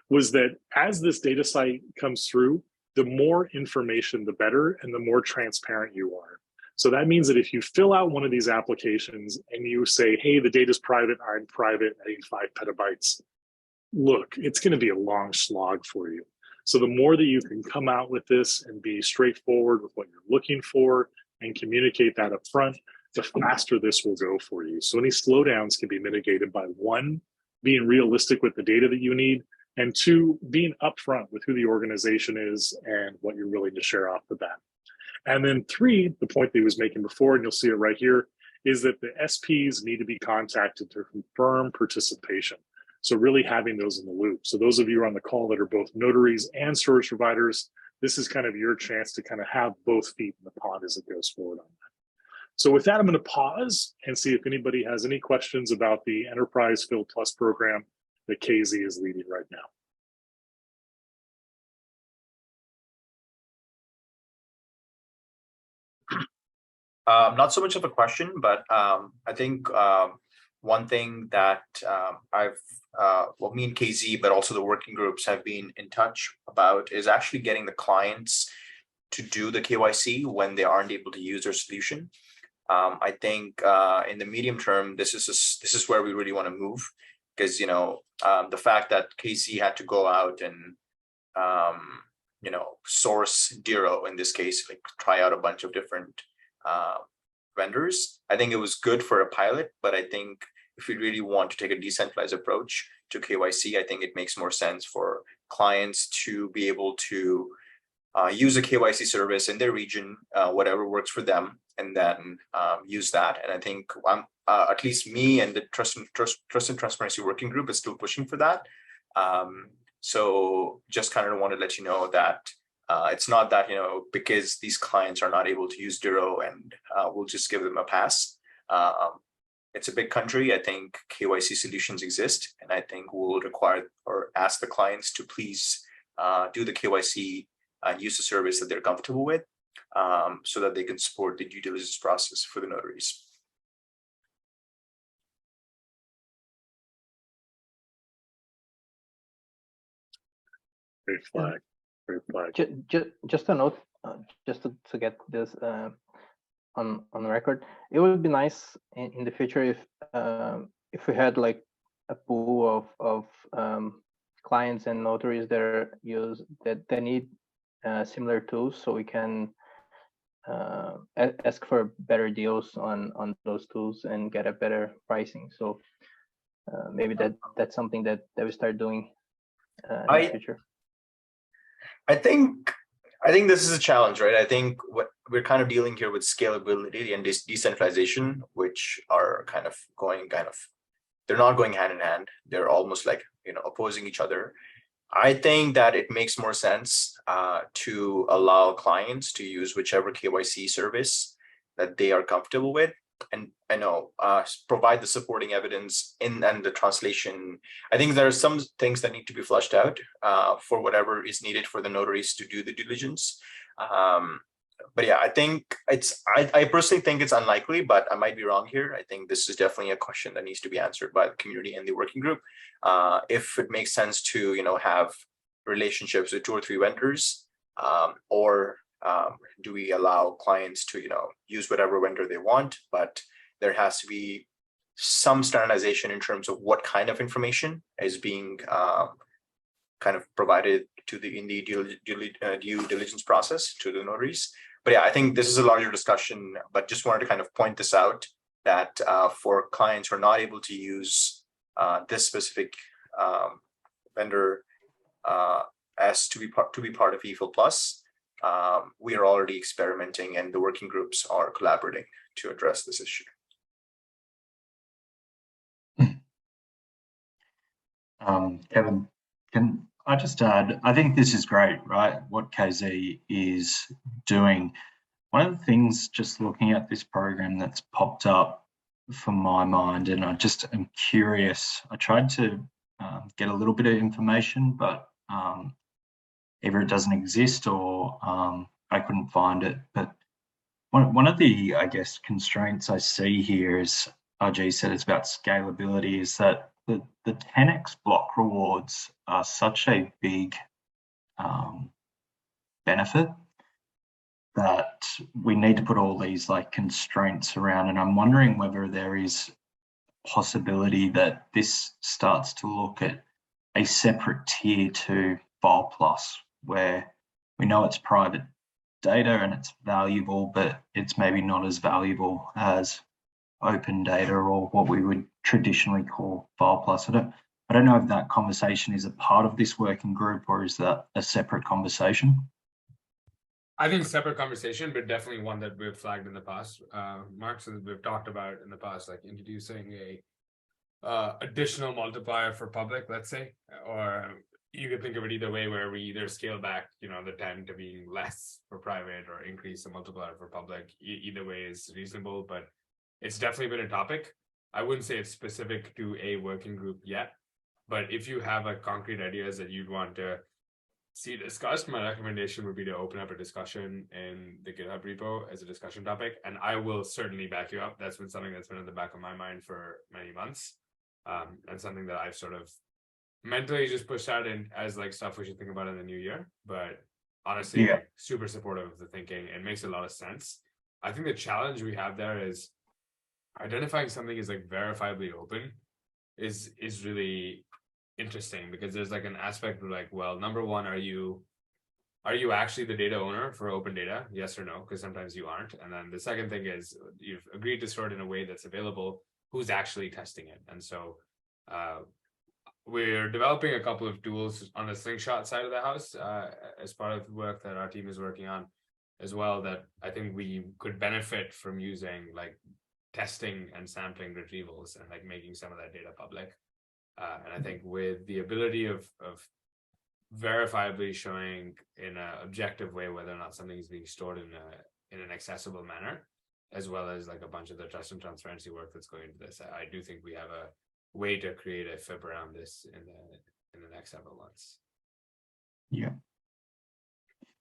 was that as this data site comes through, the more information, the better, and the more transparent you are. So that means that if you fill out one of these applications and you say, hey, the data's private, I'm private, I need 5 petabytes, look, it's going to be a long slog for you. So the more that you can come out with this and be straightforward with what you're looking for and communicate that up front, the faster this will go for you. So any slowdowns can be mitigated by 1, being realistic with the data that you need, and 2, being upfront with who the organization is and what you're willing to share off the bat. And then 3, the point that he was making before, and you'll see it right here, is that the SPs need to be contacted to confirm participation. So really having those in the loop. So those of you on the call that are both notaries and storage providers, this is kind of your chance to kind of have both feet in the pond as it goes forward on that. So with that, I'm going to pause and see if anybody has any questions about the Enterprise Phil Plus program that KZ is leading right now. Not so much of a question, but I think one thing that well, me and KZ, but also the working groups have been in touch about is actually getting the clients to do the KYC when they aren't able to use their solution. I think in the medium term, this is where we really want to move, because the fact that KC had to go out and source Dero in this case, like try out a bunch of different vendors. I think it was good for a pilot, but I think if we really want to take a decentralized approach to KYC, I think it makes more sense for clients to be able to use a KYC service in their region, whatever works for them, and then use that. And I think at least me and the Trust and Transparency Working Group is still pushing for that. So just kind of want to let you know that it's not that, because these clients are not able to use Dero and we'll just give them a pass. It's a big country. I think KYC solutions exist, and I think we'll require or ask the clients to please do the KYC and use the service that they're comfortable with, so that they can support the due diligence process for the notaries. Great flag. Great flag. Just a note, just to get this on record, it would be nice in the future if we had like a pool of clients and notaries that need similar tools, so we can ask for better deals on those tools and get a better pricing. So maybe that's something that we start doing in the future. I think this is a challenge, right? I think what we're kind of dealing here with scalability and decentralization, which are they're not going hand in hand. They're almost like, opposing each other. I think that it makes more sense to allow clients to use whichever KYC service that they are comfortable with, and provide the supporting evidence and the translation. I think there are some things that need to be flushed out for whatever is needed for the notaries to do the due diligence. But yeah, I think I personally think it's unlikely, but I might be wrong here. I think this is definitely a question that needs to be answered by the community and the working group. If it makes sense to, have relationships with 2 or 3 vendors, or do we allow clients to, use whatever vendor they want, but there has to be some standardization in terms of what kind of information is being kind of provided to in the due diligence process to the notaries. But yeah, I think this is a larger discussion, but just wanted to kind of point this out that for clients who are not able to use this specific vendor as to be part of eFil Plus, we are already experimenting, and the working groups are collaborating to address this issue. Kevin, can I just add, I think this is great, right? What KZ is doing. One of the things, just looking at this program, that's popped up for my mind, and I just am curious. I tried to get a little bit of information, but either it doesn't exist or I couldn't find it. But one of the, I guess, constraints I see here is, RG said it's about scalability, is that the 10x block rewards are such a big benefit that we need to put all these like constraints around. And I'm wondering whether there is possibility that this starts to look at a separate tier to File Plus, where we know it's private data and it's valuable, but it's maybe not as valuable as open data or what we would traditionally call File Plus. I don't know if that conversation is a part of this working group, or is that a separate conversation? I think separate conversation, but definitely one that we've flagged in the past. Mark, so we've talked about in the past, like introducing a additional multiplier for public, let's say, or you could think of it either way, where we either scale back, the 10 to being less for private, or increase the multiplier for public. Either way is reasonable, but it's definitely been a topic. I wouldn't say it's specific to a working group yet, but if you have concrete ideas that you'd want to see discussed, my recommendation would be to open up a discussion in the GitHub repo as a discussion topic, and I will certainly back you up. That's been something that's been in the back of my mind for many months, and something that I've sort of mentally just pushed out in as like stuff we should think about in the new year. But honestly, Yeah. Super supportive of the thinking. It makes a lot of sense. I think the challenge we have there is identifying something as like verifiably open is really interesting, because there's like an aspect of like, well, number one, are you actually the data owner for open data? Yes or no? Because sometimes you aren't. And then the second thing is, you've agreed to store it in a way that's available. Who's actually testing it? And so we're developing a couple of tools on the Slingshot side of the house as part of the work that our team is working on as well, that I think we could benefit from using, like testing and sampling retrievals and like making some of that data public. And I think with the ability of verifiably showing in an objective way whether or not something is being stored in an accessible manner, as well as like a bunch of the trust and transparency work that's going into this, I do think we have a way to create a FIP around this in the next several months.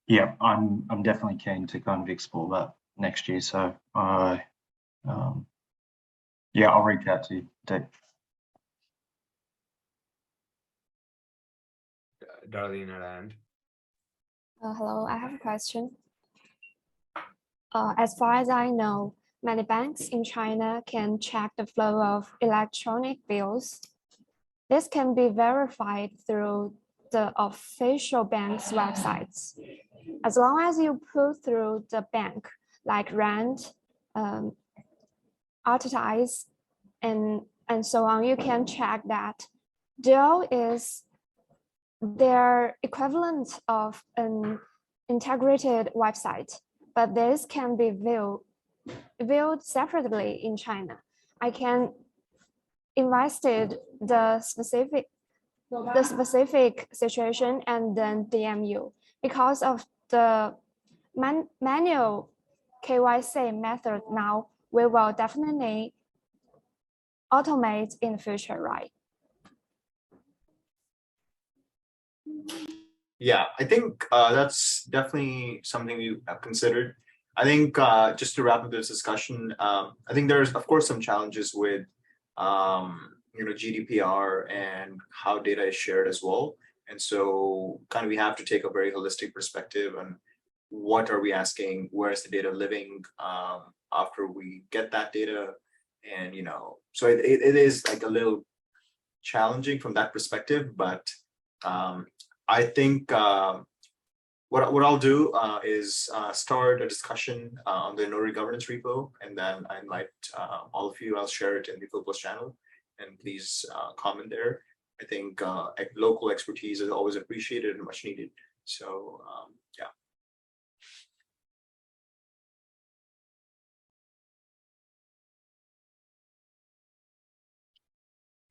Yeah, I'm definitely keen to kind of explore that next year. So yeah, I'll reach out to you, Dave. Darlene at hand. Hello, I have a question. As far as I know, many banks in China can check the flow of electronic bills. This can be verified through the official bank's websites. As long as you put through the bank like rent, advertise, and so on. You can check that. DIL is their equivalent of an integrated website, but this can be viewed separately in China. I can invested the specific situation and then DM you. Because of the manual KYC method now, we will definitely automate in the future, right? Yeah, I think that's definitely something we have considered. I think just to wrap up this discussion, I think there's of course some challenges with GDPR and how data is shared as well. And so kind of we have to take a very holistic perspective on what are we asking, where is the data living after we get that data, and so it is like a little challenging from that perspective, but I think what I'll do is start a discussion on the Notary governance repo, and then I invite all of you. I'll share it in the Filecoin Plus channel, and please comment there. I think local expertise is always appreciated and much needed. So yeah.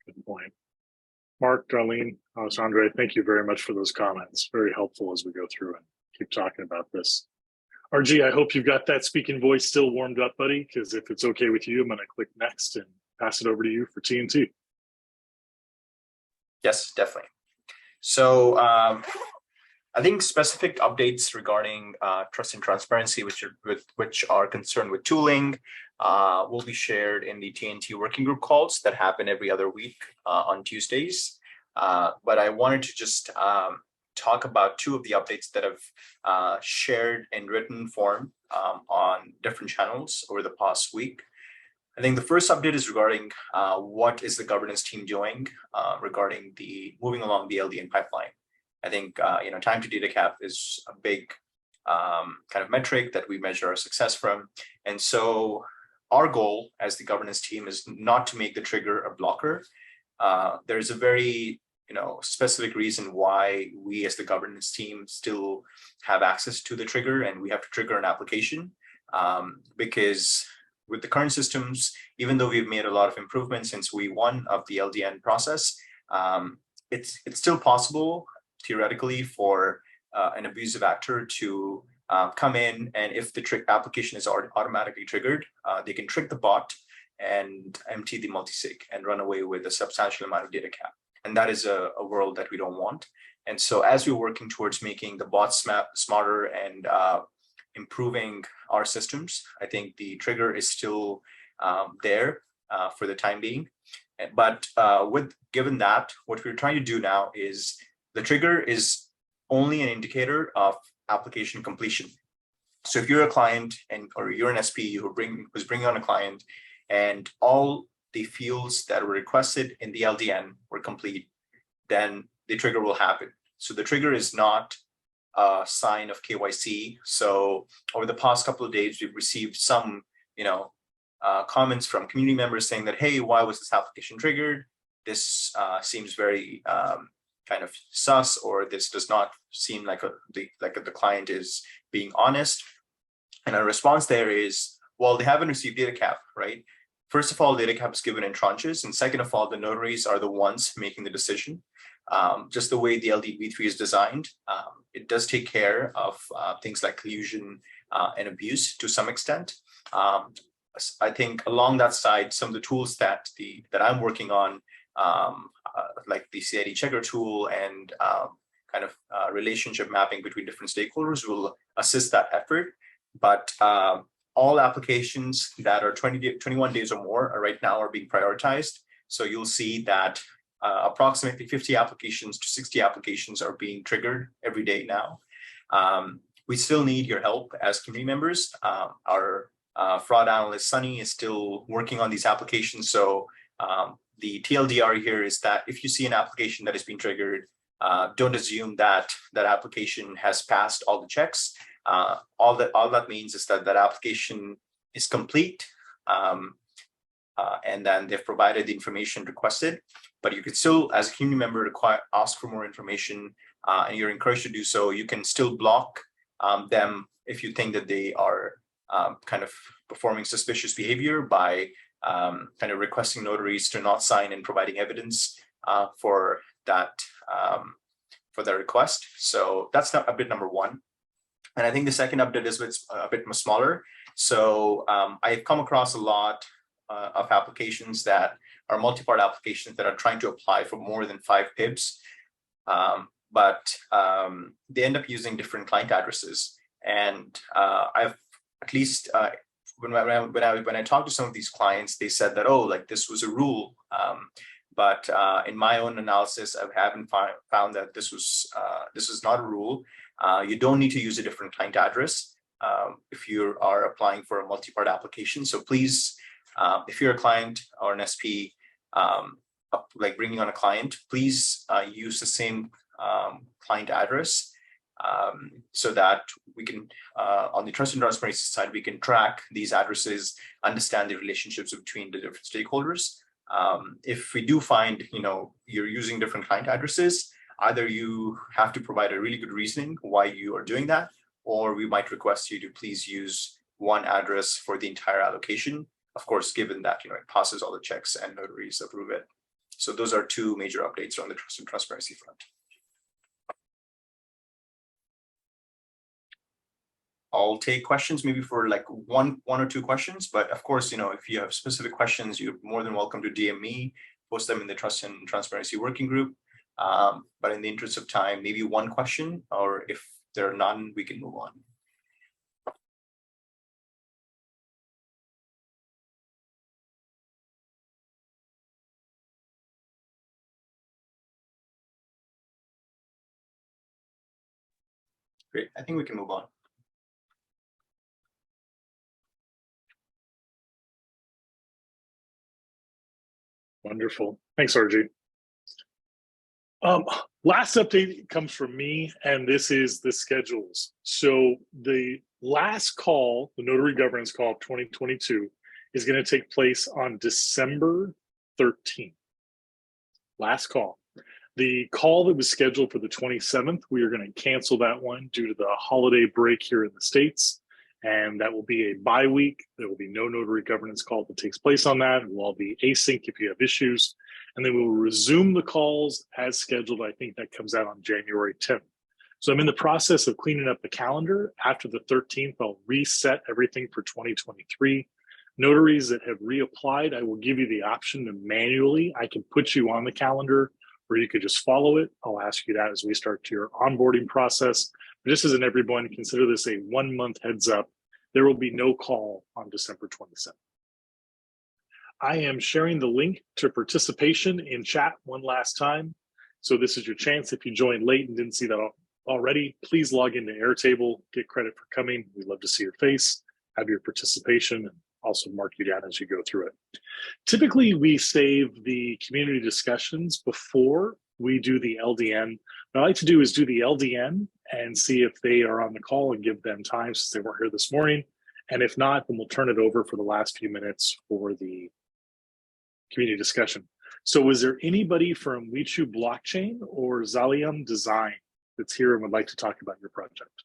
Good point. Mark, Darlene, Alessandra, thank you very much for those comments. Very helpful as we go through and keep talking about this. RG, I hope you've got that speaking voice still warmed up, buddy, because if it's okay with you, I'm going to click next and pass it over to you for TNT. Yes, definitely. So I think specific updates regarding trust and transparency, which are concerned with tooling, will be shared in the TNT working group calls that happen every other week on Tuesdays. But I wanted to just talk about two of the updates that have shared in written form on different channels over the past week. I think the first update is regarding what is the governance team doing regarding the moving along the LDN pipeline. I think time to data cap is a big kind of metric that we measure our success from, and so our goal as the governance team is not to make the trigger a blocker. There's a very specific reason why we as the governance team still have access to the trigger, and we have to trigger an application because with the current systems, even though we've made a lot of improvements since week 1 of the LDN process, it's still possible theoretically for an abusive actor to come in, and if the application is automatically triggered, they can trick the bot and empty the multisig and run away with a substantial amount of data cap. And that is a world that we don't want. And so as we're working towards making the bots smarter and improving our systems, I think the trigger is still there for the time being. But given that, what we're trying to do now is the trigger is only an indicator of application completion. So if you're a client or you're an SP who's bringing on a client and all the fields that were requested in the LDN were complete, then the trigger will happen. So the trigger is not a sign of KYC. So over the past couple of days, we've received some, comments from community members saying that, hey, why was this application triggered? This seems very kind of sus, or this does not seem like the client is being honest. And our response there is, well, they haven't received data cap, right? First of all, data cap is given in tranches, and second of all, the notaries are the ones making the decision. Just the way the LDV3 is designed, it does take care of things like collusion and abuse to some extent. I think along that side, some of the tools that I'm working on, like the CID checker tool and kind of relationship mapping between different stakeholders, will assist that effort. But all applications that are 21 days or more right now are being prioritized. So you'll see that approximately 50 applications to 60 applications are being triggered every day now. We still need your help as community members. Our fraud analyst, Sunny, is still working on these applications. So the TLDR here is that if you see an application that has been triggered, don't assume that that application has passed all the checks. All that means is that that application is complete, and then they've provided the information requested. But you could still, as a community member, ask for more information, and you're encouraged to do so. You can still block them if you think that they are kind of performing suspicious behavior by kind of requesting notaries to not sign and providing evidence for that request. So that's not update number one. And I think the second update is a bit more smaller. So I've come across a lot of applications that are multi-part applications that are trying to apply for more than 5 PIBs, but they end up using different client addresses. And I've at least when I talked to some of these clients, they said that, oh, like this was a rule. But in my own analysis, I haven't found that this was not a rule. You don't need to use a different client address if you are applying for a multi-part application. So please, if you're a client or an SP, like bringing on a client, please use the same client address so that we can, on the trust and transparency side, we can track these addresses, understand the relationships between the different stakeholders. If we do find, you're using different client addresses, either you have to provide a really good reasoning why you are doing that, or we might request you to please use one address for the entire allocation. Of course, given that, it passes all the checks and notaries approve it. So those are 2 major updates on the trust and transparency front. I'll take questions maybe for like one or 2 questions, but of course, if you have specific questions, you're more than welcome to DM me, post them in the Trust and Transparency Working Group. But in the interest of time, maybe 1 question, or if there are none, we can move on. Great, I think we can move on. Wonderful. Thanks, RG. Last update comes from me, and this is the schedules. So the last call, the Notary Governance Call of 2022, is going to take place on December 13th. Last call. The call that was scheduled for the 27th, we are going to cancel that one due to the holiday break here in the States. And that will be a bye week. There will be no notary governance call that takes place on that. It will all be async if you have issues. And then we'll resume the calls as scheduled. I think that comes out on January 10th. So I'm in the process of cleaning up the calendar. After the 13th, I'll reset everything for 2023. Notaries that have reapplied, I will give you the option to manually, I can put you on the calendar, or you could just follow it. I'll ask you that as we start your onboarding process. But just as an everyone, consider this a 1-month heads up. There will be no call on December 27th. I am sharing the link to participation in chat one last time. So this is your chance. If you joined late and didn't see that already, please log into Airtable, get credit for coming. We'd love to see your face, have your participation, and also mark you down as you go through it. Typically, we save the community discussions before we do the LDN. What I like to do is do the LDN and see if they are on the call and give them time since they weren't here this morning. And if not, then we'll turn it over for the last few minutes for the community discussion. So was there anybody from Wichu Blockchain or Zalium Design that's here and would like to talk about your project?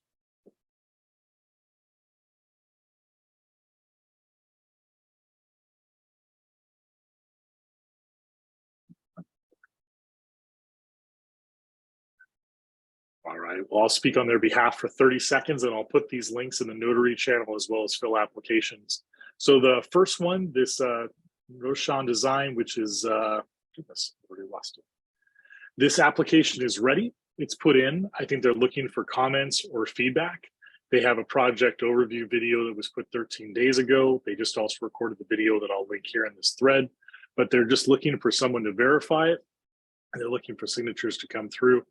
All right, well, I'll speak on their behalf for 30 seconds and I'll put these links in the notary channel as well as fill applications. So the first one, this Roshan Design, which is, goodness, I already lost it. This application is ready, it's put in. I think they're looking for comments or feedback. They have a project overview video that was put 13 days ago. They just also recorded the video that I'll link here in this thread, but they're just looking for someone to verify it. And they're looking for signatures to come through.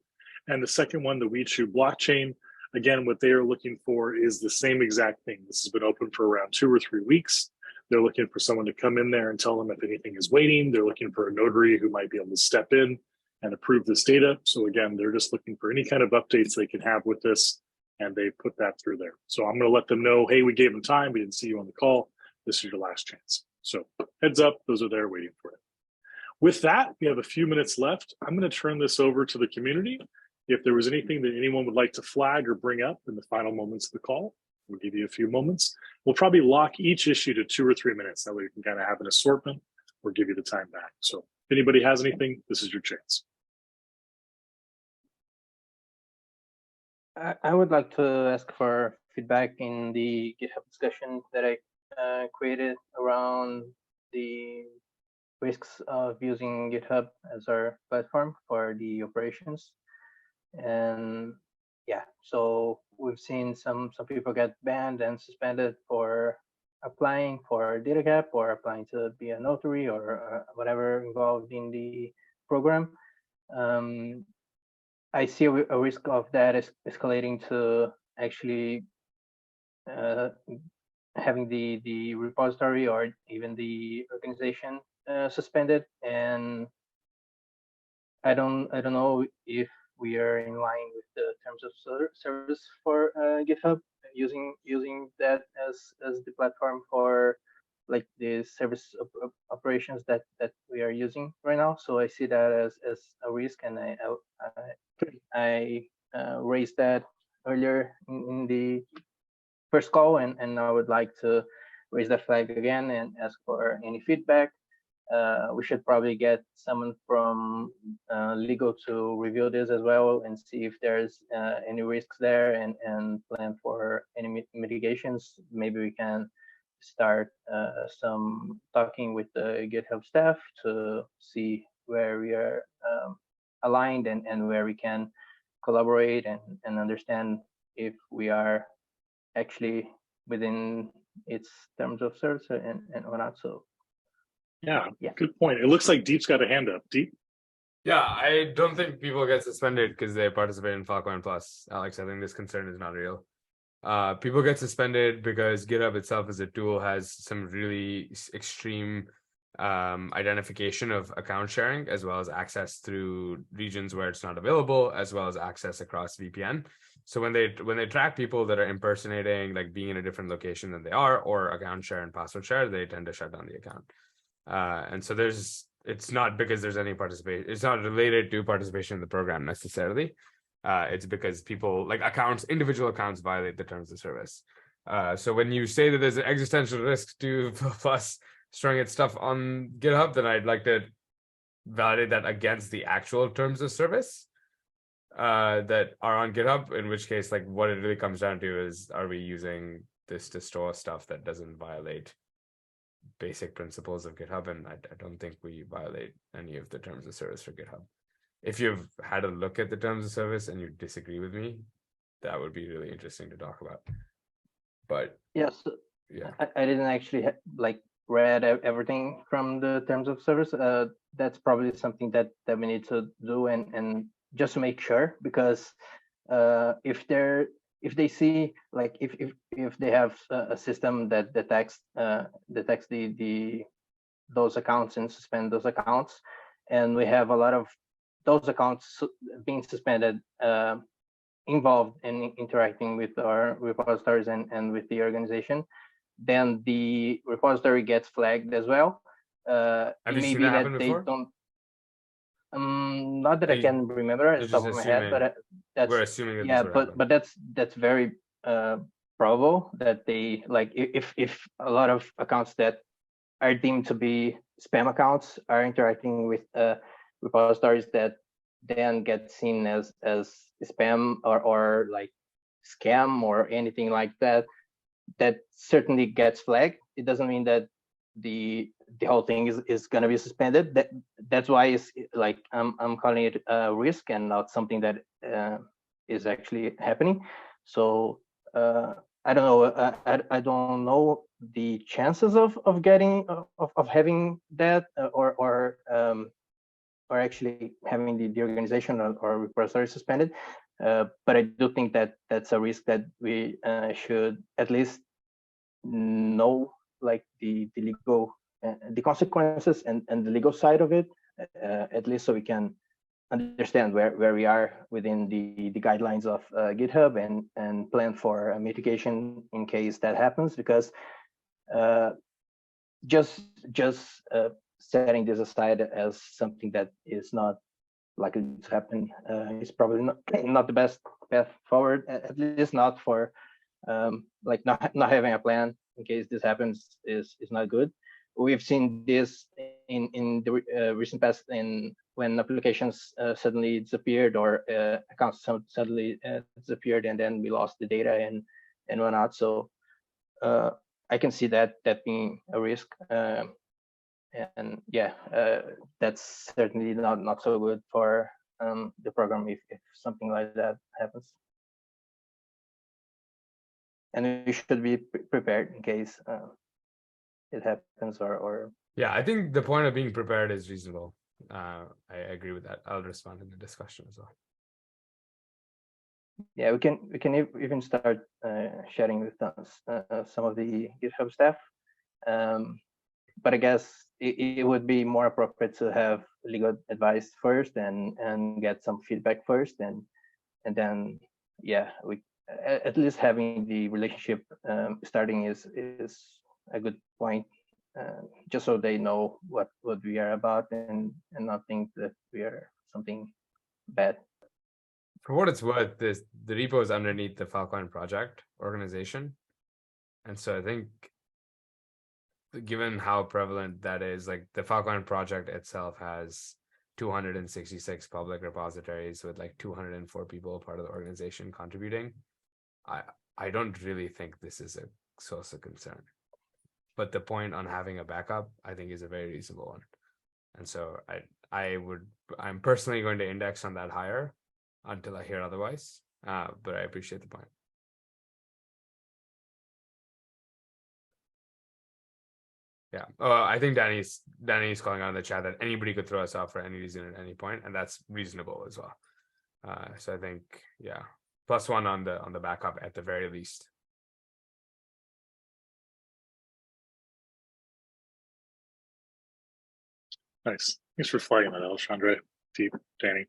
And the second one, the Wichu Blockchain, again, what they are looking for is the same exact thing. This has been open for around 2 or 3 weeks. They're looking for someone to come in there and tell them if anything is waiting. They're looking for a notary who might be able to step in and approve this data. So again, they're just looking for any kind of updates they can have with this. and they put that through there. So I'm going to let them know, hey, we gave them time. We didn't see you on the call. This is your last chance. So heads up, those are there waiting for it. With that, we have a few minutes left. I'm going to turn this over to the community. If there was anything that anyone would like to flag or bring up in the final moments of the call, we'll give you a few moments. We'll probably lock each issue to 2 or 3 minutes. That way we can kind of have an assortment or give you the time back. So if anybody has anything, this is your chance. I would like to ask for feedback in the GitHub discussion that I created around the risks of using GitHub as our platform for the operations. And yeah, so we've seen some people get banned and suspended for applying for data gap or applying to be a notary or whatever involved in the program. I see a risk of that escalating to actually having the repository or even the organization suspended, and I don't know if we are in line with the terms of service for GitHub using that as the platform for like the service operations that we are using right now. So I see that as a risk, and I raised that earlier in the first call, and I would like to raise that flag again and ask for any feedback. We should probably get someone from legal to review this as well and see if there's any risks there and plan for any mitigations. Maybe we can start some talking with the GitHub staff to see where we are aligned and where we can collaborate and understand if we are actually within its terms of service and whatnot. So yeah, good point. It looks like Deep's got a hand up. Deep? Yeah, I don't think people get suspended because they participate in Filecoin Plus, Alex. I think this concern is not real. People get suspended because GitHub itself as a tool has some really extreme identification of account sharing, as well as access through regions where it's not available, as well as access across VPN. So when they track people that are impersonating, like being in a different location than they are, or account share and password share, they tend to shut down the account. And so it's not because there's any participation. It's not related to participation in the program necessarily. It's because people, like individual accounts violate the terms of service. So when you say that there's an existential risk to Plus storing its stuff on GitHub, then I'd like to validate that against the actual terms of service that are on GitHub, in which case, like, what it really comes down to is, are we using this to store stuff that doesn't violate basic principles of GitHub? And I don't think we violate any of the terms of service for GitHub. If you've had a look at the terms of service and you disagree with me, that would be really interesting to talk about. But yes, yeah, I didn't actually like read everything from the terms of service. That's probably something that we need to do and just to make sure, because if they see, like, if they have a system that detects those accounts and suspend those accounts, and we have a lot of those accounts being suspended involved in interacting with our repositories and with the organization, then the repository gets flagged as well. Have you seen that happen before? Don't. Not that I can remember at the top of my head, but that's, we're assuming that yeah, but that's very probable that they, like, if a lot of accounts that are deemed to be spam accounts are interacting with repositories that then get seen as spam or like scam or anything like that, that certainly gets flagged. It doesn't mean that the whole thing is going to be suspended. That's why it's like I'm calling it a risk and not something that is actually happening. So I don't know. I don't know the chances of getting of having that or actually having the organization or repository suspended. But I do think that that's a risk that we should at least know, like the legal, the consequences and the legal side of it, at least so we can understand where we are within the guidelines of GitHub and plan for a mitigation in case that happens, because just setting this aside as something that is not likely to happen is probably not the best path forward, at least not for like not having a plan in case this happens is not good. We've seen this in the recent past when applications suddenly disappeared, or accounts suddenly disappeared, and then we lost the data and whatnot. So I can see that being a risk. And yeah, that's certainly not so good for the program if something like that happens. And we should be prepared in case it happens, or Yeah, I think the point of being prepared is reasonable. I agree with that. I'll respond in the discussion as well. yeah, we can even start sharing with some of the GitHub staff. But I guess it would be more appropriate to have legal advice first and get some feedback first, and then yeah, we at least having the relationship starting is a good point, just so they know what we are about and not think that we are something bad. For what it's worth, the repo is underneath the Filecoin project organization, and so I think, given how prevalent that is, like the Filecoin project itself has 266 public repositories with like 204 people part of the organization contributing. I don't really think this is a source of concern, but the point on having a backup, I think, is a very reasonable one. And so I'm personally going to index on that higher until I hear otherwise, but I appreciate the point. Yeah. I think Danny's calling out in the chat that anybody could throw us off for any reason at any point, and that's reasonable as well. So I think, yeah, +1 on the backup at the very least. Nice. Thanks for flagging that, Alexandre, Deep, Danny.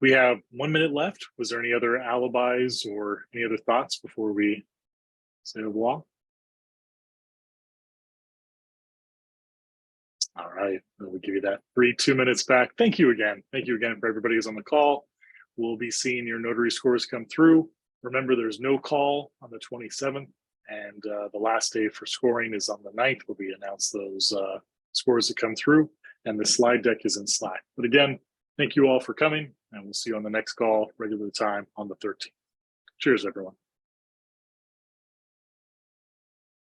We have 1 minute left. Was there any other alibis or any other thoughts before we say au revoir? All right, we'll give you that free 2 minutes back. Thank you again. Thank you again for everybody who's on the call. We'll be seeing your notary scores come through. Remember, there's no call on the 27th, and the last day for scoring is on the 9th. We'll be announce those scores that come through, and the slide deck is in Slack. But again, thank you all for coming, and we'll see you on the next call, regular time on the 13th. Cheers, everyone.